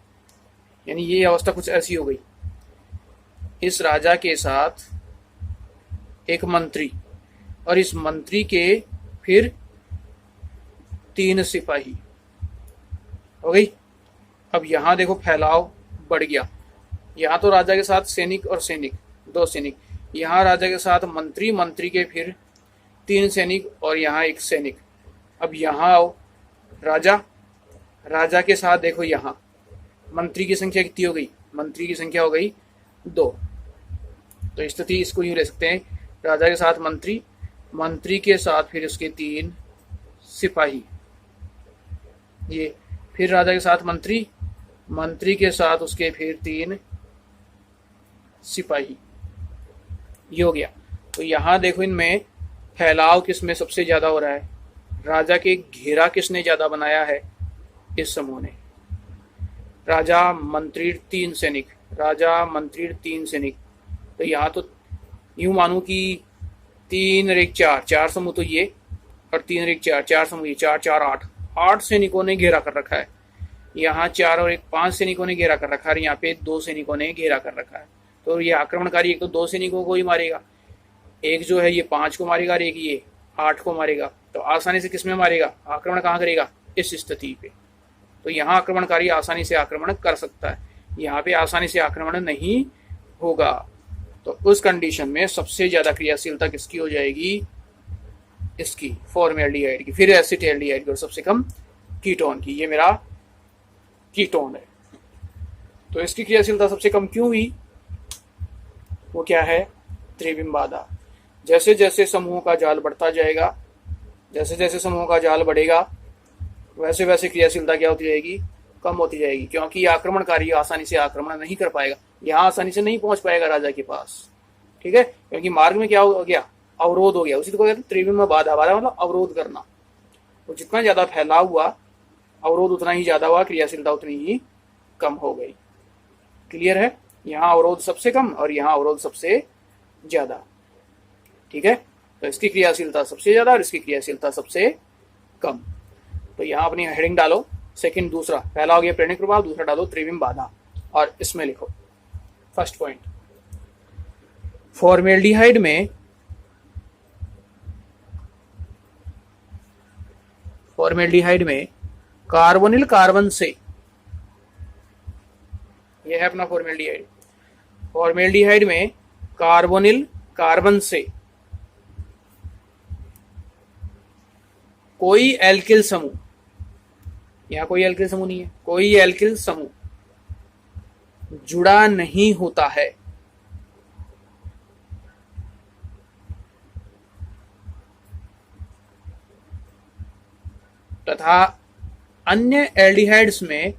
यानी ये अवस्था कुछ ऐसी हो गई, इस राजा के साथ एक मंत्री और इस मंत्री के फिर 3 सिपाही हो गई। अब यहां देखो फैलाव बढ़ गया, यहां तो राजा के साथ सैनिक और सैनिक 2 सैनिक, यहां राजा के साथ मंत्री, मंत्री के फिर 3 सैनिक और यहां 1 सैनिक। अब यहां आओ, राजा, राजा के साथ देखो यहां मंत्री की संख्या कितनी हो गई, मंत्री की संख्या हो गई 2। तो स्थिति इसको यूं ले सकते हैं, राजा के साथ मंत्री, मंत्री के साथ फिर उसके 3 सिपाही, ये फिर राजा के साथ मंत्री, मंत्री के साथ उसके फिर 3 सिपाही, ये हो गया। तो यहां देखो इनमें फैलाव किसमें सबसे ज्यादा हो रहा है, राजा के घेरा किसने ज्यादा बनाया है, इस समूह ने। राजा मंत्री 3 सैनिक, राजा मंत्री 3 सैनिक, तो यहाँ तो यूं मानू कि 3 और 1 4, 4 समूह तो ये, और 3 और 1 4, 4 समूह ये, 4 4 8, 8 सैनिकों ने घेरा कर रखा है। यहाँ 4 और 1 5 सैनिकों ने घेरा कर रखा है, यहाँ पे 2 सैनिकों ने घेरा कर रखा है। तो ये आक्रमणकारी एक तो 2 सैनिकों को ही मारेगा, एक जो है ये 5 को मारेगा और एक ये 8 को मारेगा। तो आसानी से किसमें मारेगा, आक्रमण कहाँ करेगा, इस स्थिति पे। तो यहाँ आक्रमणकारी आसानी से आक्रमण कर सकता है, यहाँ पे आसानी से आक्रमण नहीं होगा। तो उस कंडीशन में सबसे ज्यादा क्रियाशीलता किसकी हो जाएगी, इसकी, फॉर्मेल्डिहाइड की, फिर एसिटाल्डिहाइड की, और सबसे कम कीटोन की। ये मेरा कीटोन है, तो इसकी क्रियाशीलता सबसे कम क्यों हुई, वो क्या है, त्रिविम बाधा। जैसे जैसे समूह का जाल बढ़ता जाएगा, जैसे जैसे समूह का जाल बढ़ेगा, वैसे वैसे क्रियाशीलता क्या होती जाएगी, कम होती जाएगी, क्योंकि आक्रमणकारी आसानी से आक्रमण नहीं कर पाएगा, यहाँ आसानी से नहीं पहुंच पाएगा राजा के पास। ठीक है, क्योंकि मार्ग में क्या हो गया, अवरोध हो गया, उसी को कहते हैं त्रिविम बाधा। बाधा मतलब अवरोध करना। तो जितना ज्यादा फैलाव हुआ, अवरोध उतना ही ज्यादा हुआ, क्रियाशीलता उतनी ही कम हो गई। क्लियर है, यहाँ अवरोध सबसे कम और यहाँ अवरोध सबसे ज्यादा। ठीक है, तो इसकी क्रियाशीलता सबसे ज्यादा और इसकी क्रियाशीलता सबसे कम। तो यहाँ अपनी हेडिंग डालो, सेकंड, दूसरा पहला हो गया प्रेरणिक प्रभाव, दूसरा डालो त्रिविम बाधा, और इसमें लिखो फर्स्ट पॉइंट, फॉर्मेल्डिहाइड में कार्बोनिल कार्बन से, यह है अपना फॉर्मेल्डिहाइड, फॉर्मेल्डिहाइड में कार्बोनिल कार्बन से कोई एल्किल समूह, यहां कोई एल्किल समूह नहीं है, कोई एल्किल समूह जुड़ा नहीं होता है, तथा अन्य एल्डिहाइड्स में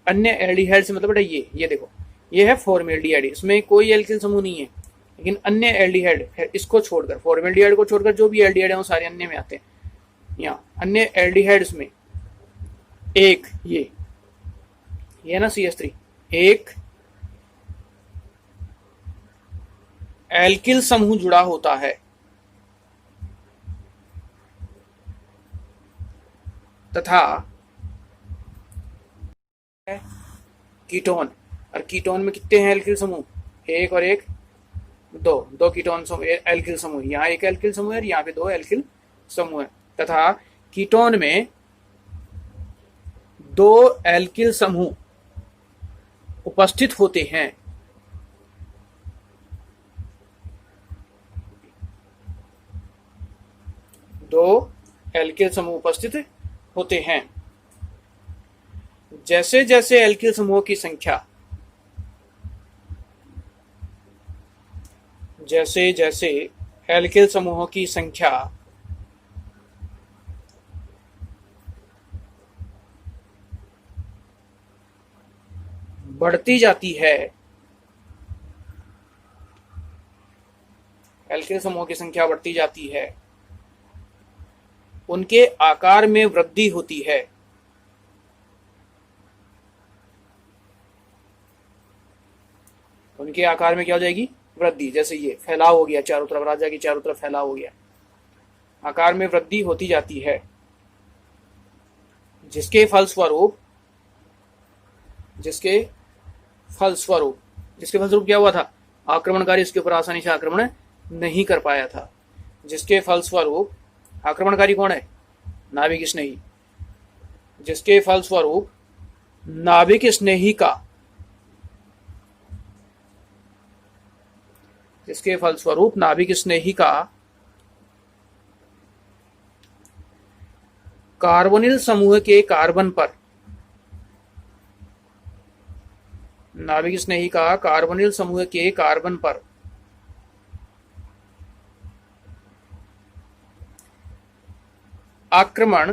अन्य एल्डिहाइड्स मतलब बेटा ये देखो, ये है फॉर्मेल्डिहाइड, इसमें कोई एल्किल समूह नहीं है, लेकिन अन्य एल्डिहाइड, इसको छोड़कर, फॉर्मेल्डिहाइड को छोड़कर जो भी एल्डिहाइड है वो सारे अन्य में आते हैं। यहाँ अन्य एल्डिहाइड्स में एक ये है ना CH3, एक एल्किल समूह जुड़ा होता है, तथा कीटोन, और कीटोन में कितने हैं एल्किल समूह, एक और एक, दो कीटोन समूह, एल्किल समूह, यहाँ एक एल्किल समूह है, यहाँ पे 2 एल्किल समूह है, तथा कीटोन में 2 एल्किल समूह उपस्थित होते हैं। दो एल्किल समूह उपस्थित होते हैं। जैसे जैसे एल्किल समूहों की संख्या, जैसे जैसे एल्किल समूहों की संख्या बढ़ती जाती है, एल्किल समूहों की संख्या बढ़ती जाती है, उनके आकार में वृद्धि होती है। उनके आकार में क्या हो जाएगी, वृद्धि। जैसे ये फैलाव हो गया, चारों तरफ, राजा के चारों तरफ फैलाव हो गया, आकार में वृद्धि होती जाती है, जिसके फलस्वरूप जिसके फलस्वरूप जिसके फलस्वरूप क्या हुआ था, आक्रमणकारी इसके ऊपर आसानी से आक्रमण नहीं कर पाया था। जिसके फलस्वरूप, आक्रमणकारी कौन है, नाविक स्नेही, जिसके फलस्वरूप नाविक स्नेही का जिसके फलस्वरूप नाविक स्नेही का कार्बोनिल समूह के कार्बन पर नाविक स्नेही का कार्बोनिल समूह के कार्बन पर आक्रमण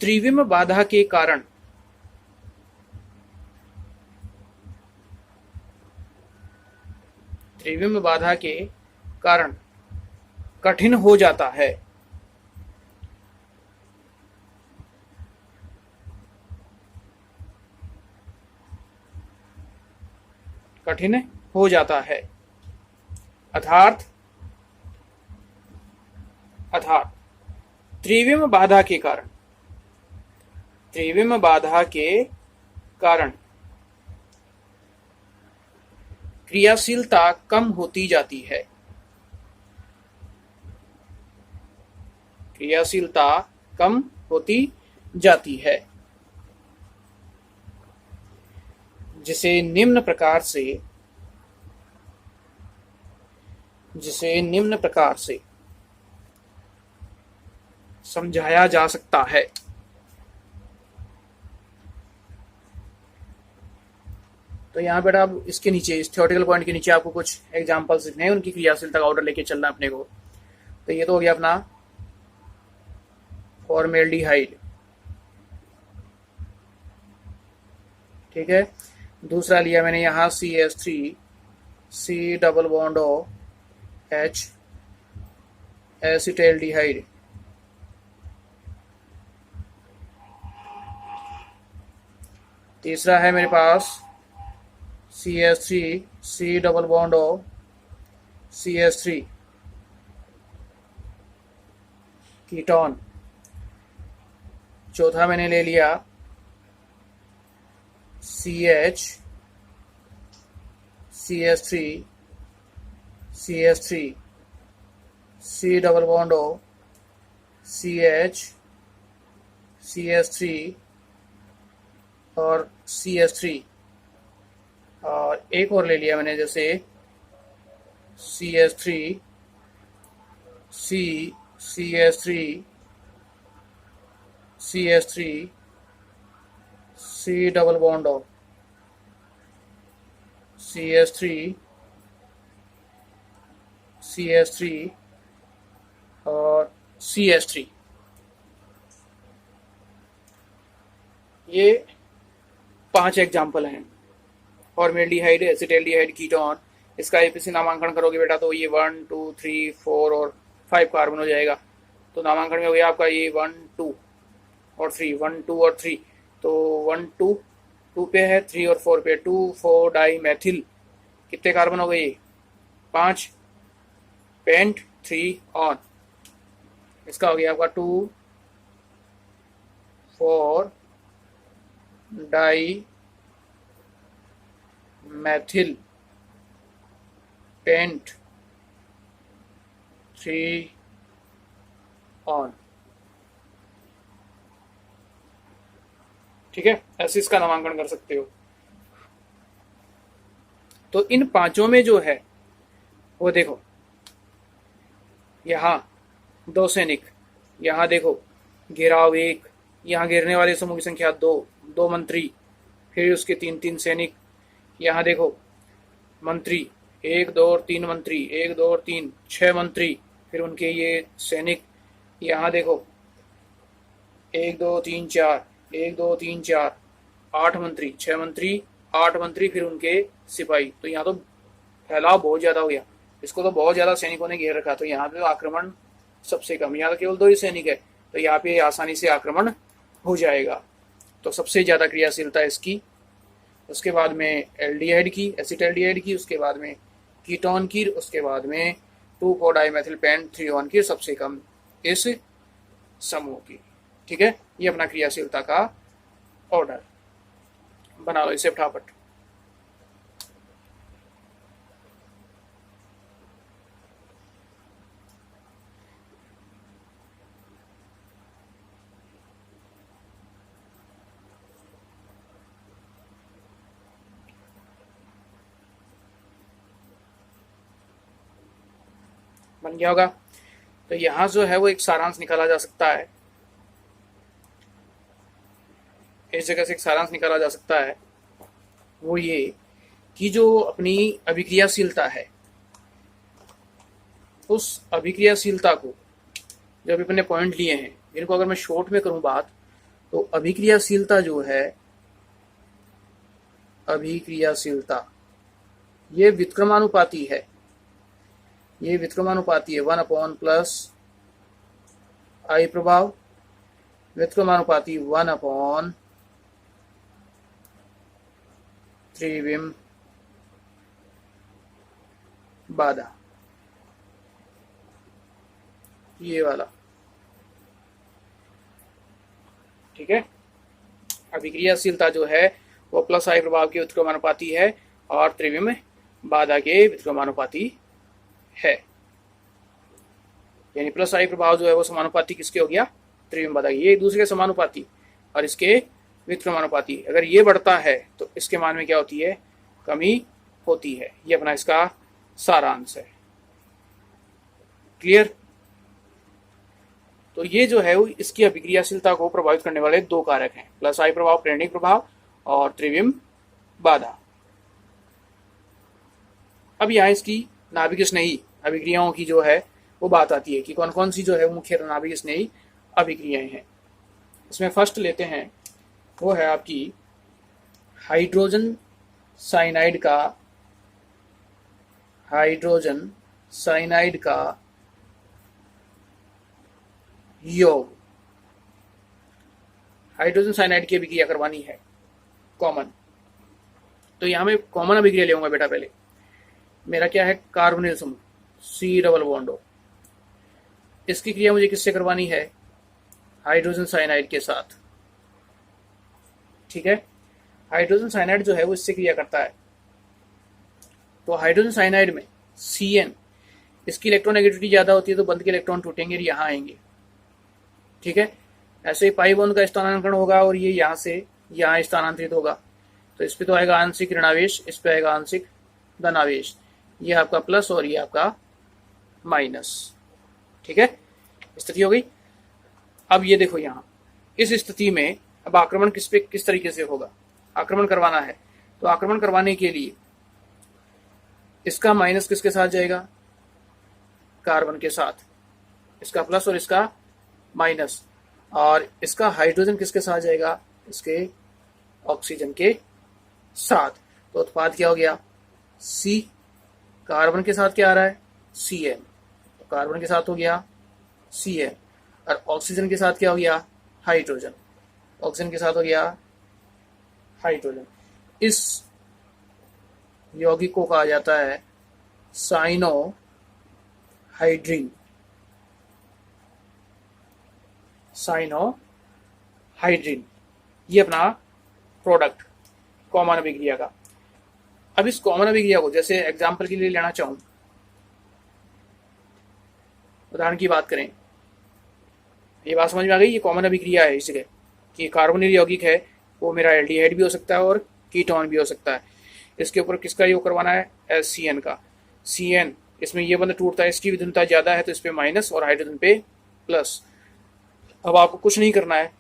त्रिविम बाधा के कारण त्रिविम बाधा के कारण कठिन हो जाता है। कठिन हो जाता है अर्थात त्रिविम बाधा के कारण, त्रिविम बाधा के कारण क्रियाशीलता कम होती जाती है। क्रियाशीलता कम होती जाती है, जिसे निम्न प्रकार से समझाया जा सकता है। तो यहाँ बेटा अब इसके नीचे, इस थ्योरेटिकल पॉइंट के नीचे आपको कुछ एग्जांपल्स लिखने हैं, उनकी क्रियाशीलता का ऑर्डर लेके चलना अपने को। तो ये तो हो गया अपना फॉर्मेल्डिहाइड, ठीक है। दूसरा लिया मैंने यहाँ CH3 C double bond O H acetaldehyde. तीसरा है मेरे पास CH3 C double bond O CH3 ketone. चौथा मैंने ले लिया CH3 C double bond O CH3 और CH3, और एक और ले लिया मैंने जैसे CH3 C double bond O CH3 और CH3। ये 5 एग्जाम्पल हैं। Formaldehyde, acetaldehyde, ketone. इसका एपीसी नामांकन करोगे बेटा तो ये 1 2 3 4 और 5 कार्बन हो जाएगा। तो नामांकन में हो गया आपका ये 1 2 और 3, 1 2 और 3। तो 1 2 पे है, 3 और 4 पे, 2 4 डाई मैथिल। कितने कार्बन हो गए ये? 5 पेंट 3 ऑन। इसका हो गया आपका 2 4 डाई मैथिल पेंट 3 ऑन। ठीक है, ऐसे इसका नामांकन कर सकते हो। तो इन पांचों में जो है वो देखो, यहाँ 2 सैनिक, यहाँ देखो घेराव 1, यहाँ घेरने वाले समूह की संख्या 2 मंत्री, फिर उसके 3 सैनिक, यहाँ देखो मंत्री 1 2 और 3 मंत्री, 1 2 और 3 6 मंत्री, फिर उनके ये सैनिक, यहाँ देखो 1 2 3 4 1 2 3 4 8 मंत्री, 6 मंत्री 8 मंत्री, फिर उनके सिपाही। तो यहाँ तो फैलाव बहुत ज्यादा हो गया, इसको तो बहुत ज्यादा सैनिकों ने घेर रखा। तो यहाँ पे आक्रमण सबसे कम, यहाँ तो केवल 2 ही सैनिक है, तो यहाँ पे आसानी से आक्रमण हो जाएगा। तो सबसे ज़्यादा क्रियाशीलता इसकी, उसके बाद में एल्डिहाइड की, एसिटाल्डिहाइड की, उसके बाद में कीटोन की, उसके बाद में 2,4-डाइमेथिलपेंट-3-1 की, सबसे कम इस समूह की। ठीक है, ये अपना क्रियाशीलता का ऑर्डर बना लो इसे फटाफट। बन गया होगा। तो यहाँ जो है वो एक सारांश निकाला जा सकता है, इस जगह से एक सारांश निकाला जा सकता है, वो ये कि जो अपनी अभिक्रियाशीलता है, उस अभिक्रियाशीलता को जो अभी अपने पॉइंट लिए हैं, इनको अगर मैं शॉर्ट में करूं बात, तो अभिक्रियाशीलता जो है, अभिक्रियाशीलता ये व्युत्क्रमानुपाती है, ये व्युत्क्रमानुपाती है 1/+ प्रभाव, व्युत्क्रमानुपाती 1/त्रिविम बाधा, ये वाला। ठीक है, अभिक्रियाशीलता जो है वो +I प्रभाव के व्युत्क्रमानुपाती है और त्रिविम बाधा के व्युत्क्रमानुपाती है। यानी +I प्रभाव जो है वो समानुपाती किसके हो गया, त्रिविम बाधा, ये एक दूसरे के समानुपाती और इसके व्युत्क्रमानुपाती। अगर ये बढ़ता है तो इसके मान में क्या होती है, कमी होती है। ये अपना इसका सारांश है। क्लियर। तो ये जो है वो इसकी अभिक्रियाशीलता को प्रभावित करने वाले दो कारक हैं, +I प्रभाव, प्रेरणिक प्रभाव और त्रिविम बाधा। अब यहाँ इसकी नाभिक स्नेही अभिक्रियाओं की जो है वो बात आती है कि कौन कौन सी जो है मुख्य नाभिक स्नेही अभिक्रियाएं हैं। इसमें फर्स्ट लेते हैं, वो है आपकी हाइड्रोजन साइनाइड का, हाइड्रोजन साइनाइड का योग। हाइड्रोजन साइनाइड की अभिक्रिया करवानी है कॉमन, तो यहां मैं कॉमन अभिक्रिया लेऊंगा बेटा। पहले मेरा क्या है, कार्बोनिल समूह C+O। इसकी क्रिया मुझे किससे करवानी है, हाइड्रोजन साइनाइड के साथ। ठीक है, हाइड्रोजन साइनाइड जो है वो इससे क्रिया करता है। तो हाइड्रोजन साइनाइड में Cn, इसकी इलेक्ट्रोनेगेटिविटी ज्यादा होती है तो बंद के इलेक्ट्रॉन टूटेंगे और यहाँ आएंगे। ठीक है, ऐसे ही पाई बॉन्ड का स्थानांतरण होगा और ये यहाँ से यहाँ स्थानांतरित होगा, तो इस पे तो आएगा आंशिक ऋणावेश, इस पे आएगा आंशिक धनावेश। ये आपका प्लस और ये आपका माइनस। ठीक है, स्थिति हो गई। अब ये देखो यहाँ इस स्थिति में अब आक्रमण किस पे किस तरीके से होगा, आक्रमण करवाना है। तो आक्रमण करवाने के लिए इसका माइनस किसके साथ जाएगा, कार्बन के साथ, इसका प्लस और इसका माइनस, और इसका हाइड्रोजन किसके साथ जाएगा, इसके ऑक्सीजन के साथ। तो उत्पाद क्या हो गया, C, कार्बन के साथ क्या आ रहा है, Cn, तो कार्बन के साथ हो गया Cn, और ऑक्सीजन के साथ क्या हो गया, हाइड्रोजन, ऑक्सीजन के साथ हो गया हाइड्रोजन। इस यौगिक को कहा जाता है साइनोहाइड्रिन, साइनोहाइड्रिन, ये अपना प्रोडक्ट कॉमन अभिक्रिया का। अब इस कॉमन अभिक्रिया को जैसे एग्जाम्पल के लिए लेना चाहूं, उदाहरण की बात करें, ये बात समझ में आ गई, ये कॉमन अभिक्रिया है इसलिए कि कार्बोनिल यौगिक है वो मेरा एल्डिहाइड भी हो सकता है और कीटोन भी हो सकता है। इसके ऊपर किसका योग करवाना है, SCN का। Cn, इसमें ये बंद टूटता है, इसकी विद्युतता ज्यादा है तो इस पे माइनस और हाइड्रोजन पे प्लस। अब आपको कुछ नहीं करना है,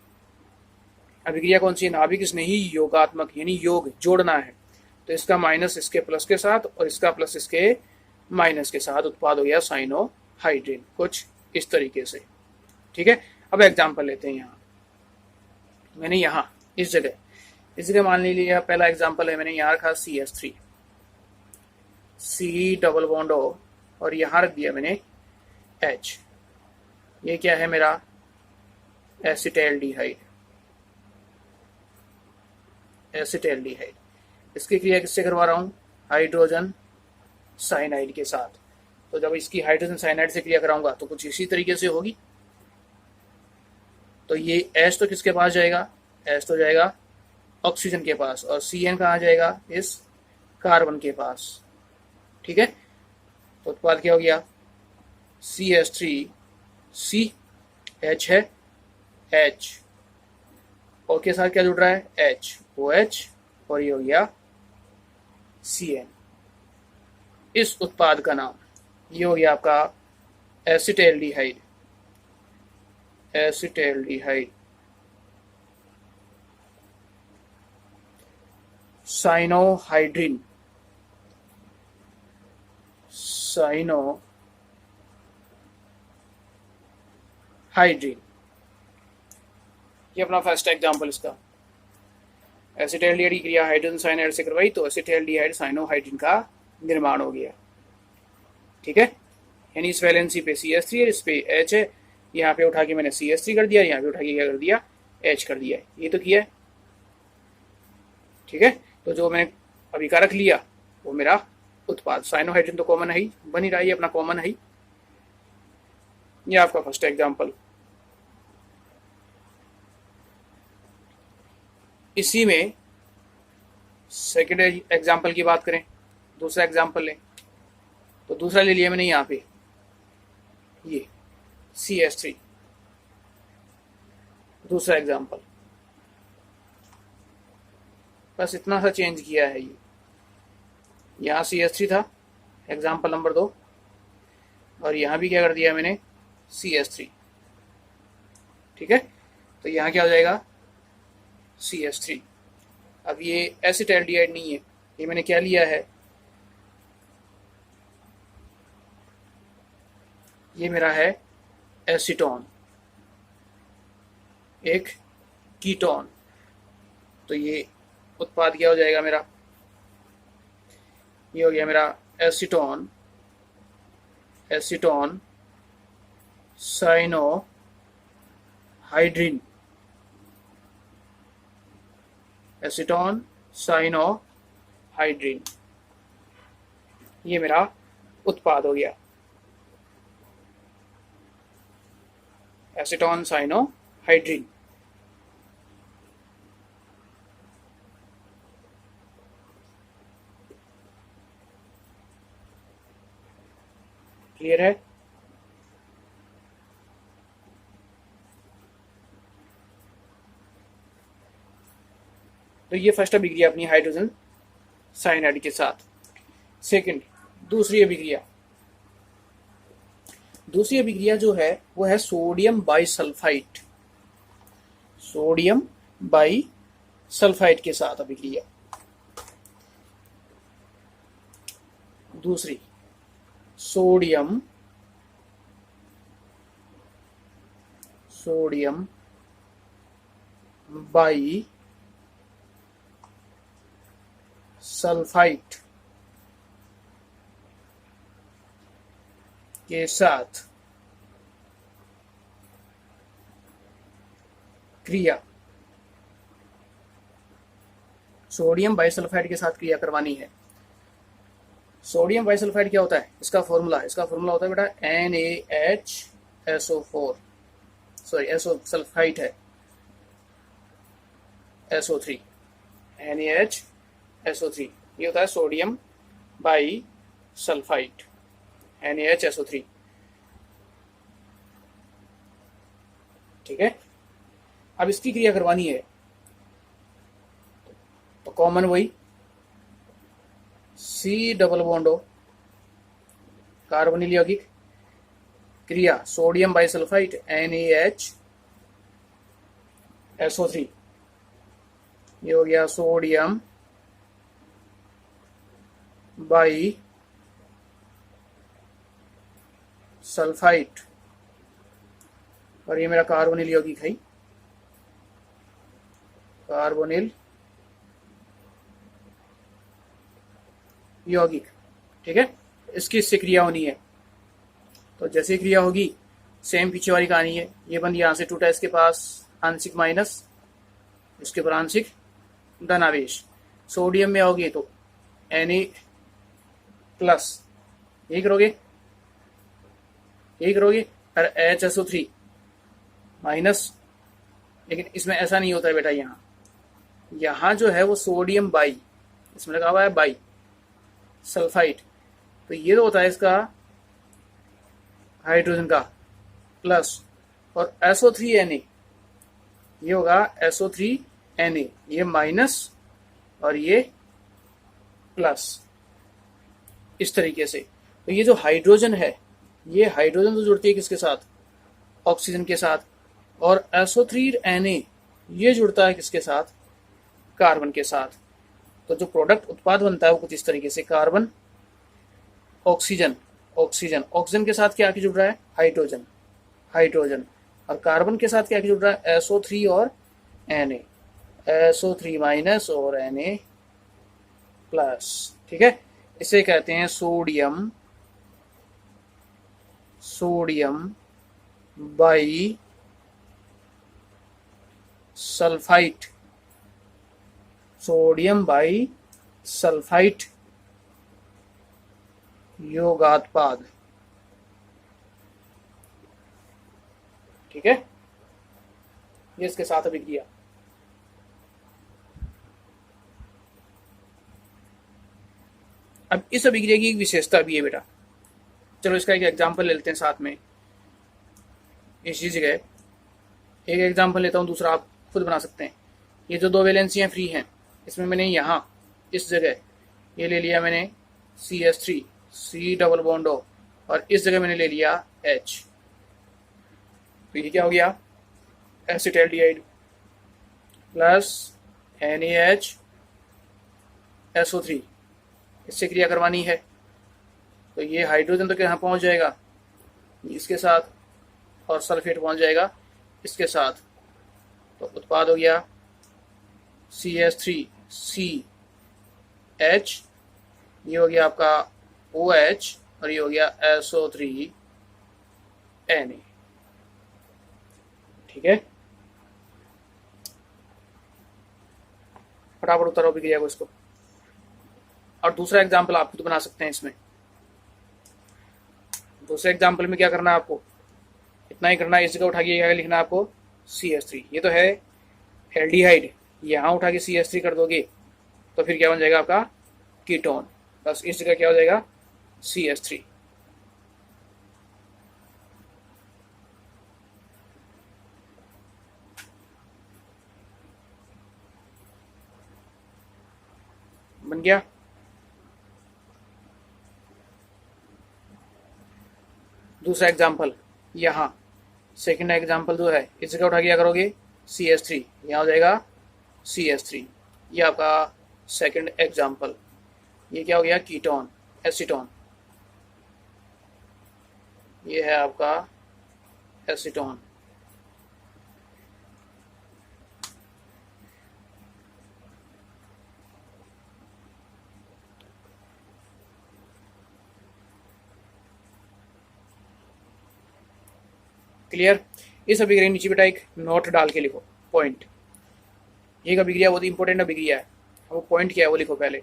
अभिक्रिया कौन सी है, नाभिक स्नेही योगात्मक, यानी योग जोड़ना है। तो इसका माइनस इसके प्लस के साथ और इसका प्लस इसके माइनस के साथ उत्पाद हो गया साइनोहाइड्रिन, कुछ इस तरीके से। ठीक है, अब एग्जाम्पल लेते हैं। यहाँ मैंने यहाँ इस जगह मान लिया, पहला एग्जाम्पल है मैंने यहाँ रखा CH3, C+O, और यहाँ रख दिया मैंने H। ये क्या है मेरा, एसिटाल्डिहाइड। एसिटाल्डिहाइड। इसकी क्रिया किससे करवा रहा हूँ? हाइड्रोजन साइनाइड के साथ। तो जब इसकी हाइड्रोजन साइनाइड से क्रिया कराऊंगा तो कुछ इसी तरीके से होगी। तो ये H तो किसके पास जाएगा? H तो जाएगा ऑक्सीजन के पास, और Cn कहाँ जाएगा? इस कार्बन के पास। ठीक है, तो उत्पाद क्या हो गया? CH3, H है, H और के साथ क्या जुड़ रहा है? H, OH, और ये हो गया Cn। इस उत्पाद का नाम ये हो गया आपका एसिटाल्डिहाइड। Acetaldehyde, cyanohydrin, cyanohydrin. ये अपना फर्स्ट एग्जांपल इसका। एसिटाल्डिहाइड की क्रिया हाइड्रोजन साइनाइड से करवाई तो एसिटाल्डिहाइड साइनोहाइड्रिन का निर्माण हो गया। ठीक है, यानी इस वैलेंसी पे CH3 है, इस पे H है, यहाँ पे उठा के मैंने CH3 कर दिया, यहाँ पे उठा के क्या कर दिया? H कर दिया। ये तो किया है। ठीक है, तो जो मैंने अभी का रख लिया वो मेरा उत्पाद। साइनोहाइड्रिन तो कॉमन है ही, बन ही रहा है, ये अपना कॉमन है ही। ये आपका फर्स्ट एग्जाम्पल। इसी में सेकेंड एग्जाम्पल की बात करें, दूसरा एग्जाम्पल लें, तो दूसरा ले लिया मैंने यहाँ पे ये CH3, दूसरा एग्जाम्पल। बस इतना सा चेंज किया है। ये यहाँ CH3 था, एग्जाम्पल नंबर 2, और यहाँ भी क्या कर दिया मैंने? CH3। ठीक है, तो यहाँ क्या हो जाएगा? CH3। अब ये एसिटाल्डिहाइड नहीं है, ये मैंने क्या लिया है? ये मेरा है एसीटोन, एक कीटोन। तो ये उत्पाद क्या हो जाएगा मेरा? ये हो गया मेरा acetone, acetone cyanohydrin, acetone cyanohydrin. ये मेरा उत्पाद हो गया, एसीटोन साइनोहाइड्रिन। क्लियर है? तो ये फर्स्ट अभिक्रिया अपनी हाइड्रोजन साइनाइड के साथ। सेकंड, दूसरी अभिक्रिया। दूसरी अभिक्रिया जो है वो है सोडियम बाइसल्फाइड। सोडियम बाइसल्फाइड के साथ अभिक्रिया दूसरी, सोडियम बाई सल्फाइड के साथ क्रिया। सोडियम बाइसल्फाइड के साथ क्रिया करवानी है। सोडियम बाइसल्फाइड क्या होता है? इसका फॉर्मूला होता है बेटा NaHSO4, सॉरी SO सल्फाइड है, SO3, NaHSO3। ये होता है सोडियम बाइसल्फाइड, NaHSO3। ठीक है, अब इसकी क्रिया करवानी है तो कॉमन वही C double bond O, carbonyl यौगिक, क्रिया सोडियम बाइसल्फाइड NaHSO3। ये हो गया सोडियम बाई सल्फाइड, और ये मेरा कार्बोनिल यौगिक है, कार्बोनिल यौगिक। ठीक है, इसकी इससे क्रिया होनी है। तो जैसे क्रिया होगी सेम पीछे वाली कहानी है। ये बंद यहाँ से टूटा, इसके पास आंशिक माइनस, इसके ऊपर आंशिक धन आवेश, सोडियम में आओगे तो Na प्लस, यही करोगे, और HSO3 माइनस। लेकिन इसमें ऐसा नहीं होता है बेटा, यहाँ जो है वो सोडियम बाई, इसमें लगा हुआ है बाई सल्फाइड, तो ये तो होता है इसका हाइड्रोजन का प्लस, और SO3Na, ये होगा SO3Na, ये माइनस और ये प्लस, इस तरीके से। तो ये जो हाइड्रोजन है, ये हाइड्रोजन तो जुड़ती है किसके साथ, ऑक्सीजन के साथ, और SO3Na ये जुड़ता है किसके साथ, कार्बन के साथ। तो जो प्रोडक्ट उत्पाद बनता है वो कुछ इस तरीके से, कार्बन ऑक्सीजन, ऑक्सीजन के साथ क्या जुड़ रहा है, हाइड्रोजन, और कार्बन के साथ क्या जुड़ रहा है, SO3 और Na, SO3 माइनस और Na प्लस। ठीक है, इसे कहते हैं sodium bisulphite, sodium bisulphite योगात्पाद। ठीक है, ये इसके साथ अभिक्रिया। अब इस अभिक्रिया की एक विशेषता भी है बेटा, चलो इसका एक एग्जांपल ले लेते हैं साथ में। इसी जगह एक एग्जांपल लेता हूं, दूसरा आप खुद बना सकते हैं। ये जो दो वैलेंसियां फ्री हैं, इसमें मैंने यहाँ इस जगह ये ले लिया मैंने CH3, C double bond O, और इस जगह मैंने ले लिया H। तो ये क्या हो गया, एसिटाल्डिहाइड प्लस NaHSO3, इससे क्रिया करवानी है। तो ये हाइड्रोजन तो यहाँ पहुंच जाएगा इसके साथ, और सल्फेट पहुंच जाएगा इसके साथ, तो उत्पाद हो गया CH3CH, ये हो गया आपका OH, और ये हो गया SO3Na। ठीक है, फटाफट उतारो अभिक्रिया को इसको। और दूसरा एग्जाम्पल आप खुद बना सकते हैं इसमें। दूसरे एग्जाम्पल में क्या करना है आपको, इतना ही करना है, इस जगह उठा के क्या लिखना है आपको, CH3, ये तो है एल्डिहाइड, यहाँ उठा के CH3 कर दोगे तो फिर क्या बन जाएगा आपका कीटोन, बस इस जगह क्या हो जाएगा CH3। बन गया। दूसरा एग्जाम्पल, यहाँ सेकेंड एग्जाम्पल जो है, इस जगह उठा के क्या करोगे CH3, यहाँ हो जाएगा CH3, ये आपका सेकेंड एग्जाम्पल। ये क्या हो गया कीटोन, एसीटोन, ये है आपका एसीटोन। क्लियर। इस अभिक्रिया नीचे बेटा एक नोट डाल के लिखो, पॉइंट। ये अभिक्रिया बहुत इंपॉर्टेंट अभिक्रिया है, वो पॉइंट क्या है वो लिखो पहले।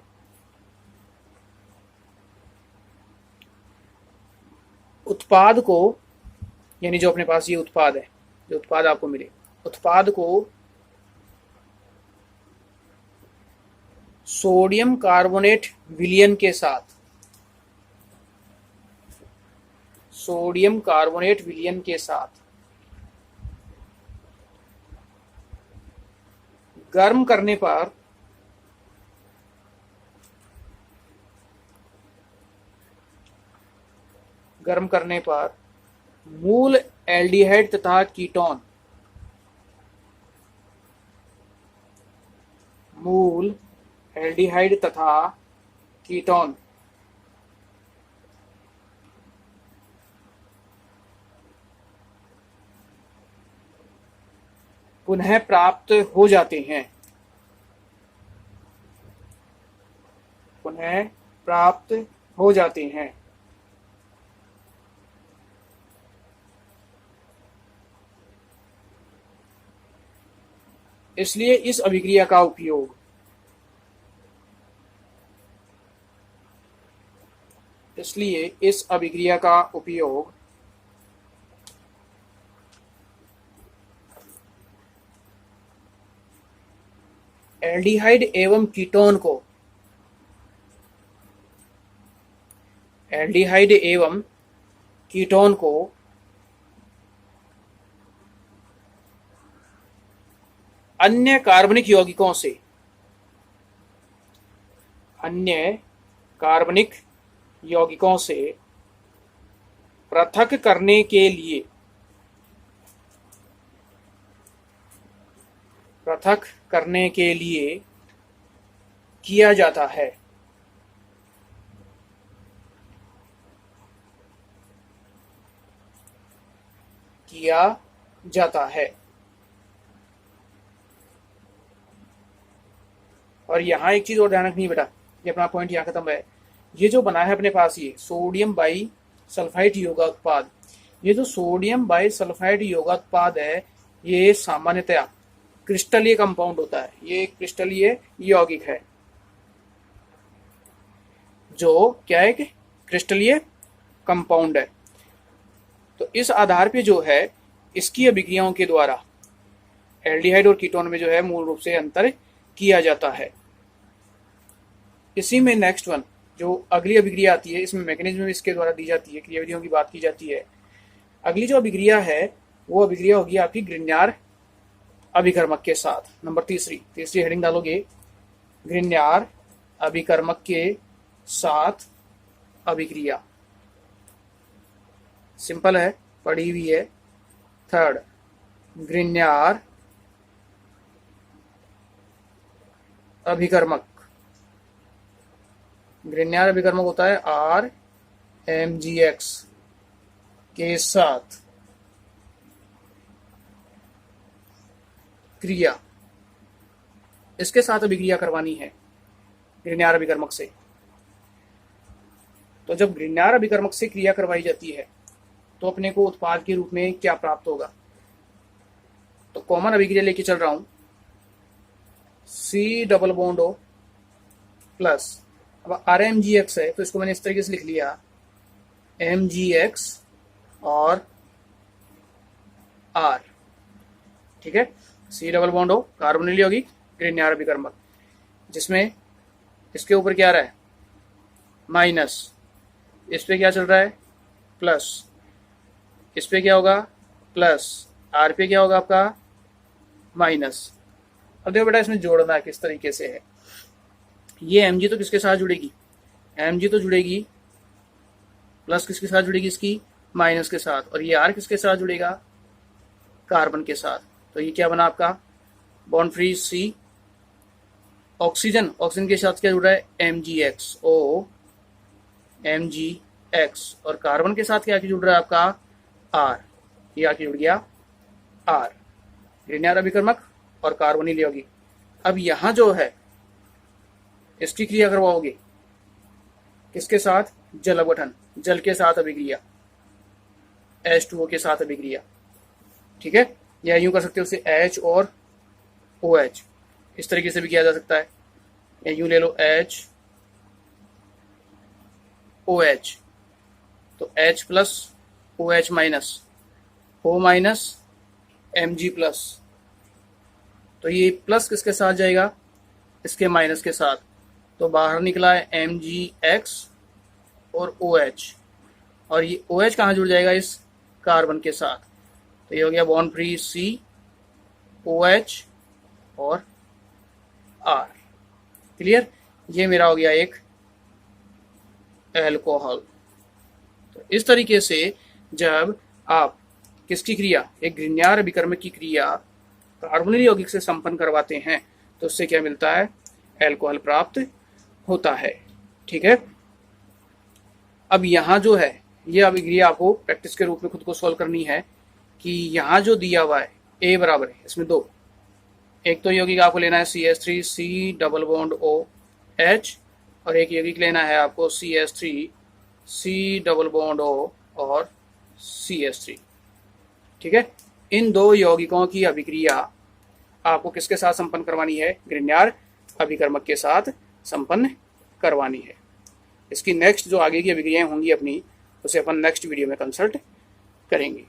उत्पाद को, यानी जो अपने पास ये उत्पाद है, जो उत्पाद आपको मिले, उत्पाद को सोडियम कार्बोनेट विलयन के साथ, सोडियम कार्बोनेट विलयन के साथ गर्म करने पर मूल एल्डिहाइड तथा कीटोन, मूल एल्डिहाइड तथा कीटोन पुनः प्राप्त हो जाते हैं, पुनः प्राप्त हो जाते हैं। इसलिए इस अभिक्रिया का उपयोग इसलिए इस अभिक्रिया का उपयोग एल्डिहाइड एवं कीटोन को अन्य कार्बनिक यौगिकों से पृथक करने के लिए किया जाता है। और यहां एक चीज और ध्यान रखनी है बेटा, ये अपना पॉइंट यहाँ खत्म है। ये जो बना है अपने पास ये सोडियम बाई सल्फाइड योगात्पाद, ये जो सोडियम बाई सल्फाइड योगात्पाद है ये सामान्यतया क्रिस्टलीय कंपाउंड होता है। ये एक क्रिस्टलीय यौगिक है जो क्या है कि क्रिस्टलीय कंपाउंड है। तो इस आधार पे जो है इसकी अभिक्रियाओं के द्वारा एल्डिहाइड और कीटोन में जो है मूल रूप से अंतर किया जाता है। इसी में नेक्स्ट वन जो अगली अभिक्रिया आती है, इसमें मैकेनिज्म इसके द्वारा दी जाती है, क्रियाविधियों की बात की जाती है। अगली जो अभिक्रिया है वो अभिक्रिया होगी आपकी ग्रिग्नार अभिकर्मक के साथ। नंबर तीसरी हेडिंग डालोगे, ग्रिग्नार अभिकर्मक के साथ अभिक्रिया। सिंपल है, पढ़ी हुई है। थर्ड, ग्रिग्नार अभिकर्मक होता है RMgX के साथ क्रिया, इसके साथ अभिक्रिया करवानी है ग्रिग्नार अभिकर्मक से। तो जब ग्रिग्नार अभिकर्मक से क्रिया करवाई जाती है तो अपने को उत्पाद के रूप में क्या प्राप्त होगा? तो कॉमन अभिक्रिया लेके चल रहा हूं, C double bond O plus, अब RMgX है तो इसको मैंने इस तरीके से लिख लिया MgX और R, ठीक है। C double bond O carbonyl यौगिक ग्रिग्नार अभिकर्मक, जिसमें इसके ऊपर क्या आ रहा है माइनस, इस पे क्या चल रहा है प्लस, इस पे क्या होगा प्लस, R पे क्या होगा आपका माइनस। अब देखो बेटा इसमें जोड़ना किस तरीके से है। ये Mg तो किसके साथ जुड़ेगी? Mg तो जुड़ेगी प्लस किसके साथ जुड़ेगी? इसकी माइनस के साथ। और ये R किसके साथ जुड़ेगा? कार्बन के साथ। तो ये क्या बना आपका बॉन्ड फ्री C। ऑक्सीजन के साथ क्या जुड़ रहा है? MgX O MgX। और कार्बन के साथ क्या जुड़ रहा है आपका R, ये आके जुड़ गया R, ग्रिग्नार अभिकर्मक और कार्बोनिल यौगिक। अब यहां जो है इसकी क्रिया करवाओगे किसके साथ? जल अपघटन, जल के साथ अभिक्रिया, H2O के साथ अभिक्रिया, ठीक है। या यूं कर सकते हो उसे H और OH, इस तरीके से भी किया जा सकता है। या यूं ले लो H OH, तो H plus OH minus, O minus Mg plus. तो ये प्लस किसके साथ जाएगा? इसके माइनस के साथ। तो बाहर निकला है MgX और OH, और ये OH कहाँ जुड़ जाएगा? इस कार्बन के साथ। तो ये हो गया बॉन्ड फ्री C OH और R। क्लियर? ये मेरा हो गया एक एल्कोहल। तो इस तरीके से जब आप किसकी क्रिया, एक ग्रिग्नार अभिकर्मक की क्रिया कार्बोनिल यौगिक से संपन्न करवाते हैं तो उससे क्या मिलता है? एल्कोहल प्राप्त होता है, ठीक है। अब यहाँ जो है ये अभिक्रिया आपको प्रैक्टिस के रूप में खुद को सॉल्व करनी है कि यहाँ जो दिया हुआ है A बराबर है, इसमें दो, एक तो यौगिक आपको लेना है CH3 C double bond OH, और एक यौगिक लेना है आपको CH3 C double bond O और CH3, ठीक है। इन दो यौगिकों की अभिक्रिया आपको किसके साथ संपन्न करवानी है? ग्रिग्नार अभिकर्मक के साथ संपन्न करवानी है। इसकी नेक्स्ट जो आगे की अभिक्रियाएं होंगी अपनी, उसे अपन नेक्स्ट वीडियो में कंसल्ट करेंगे।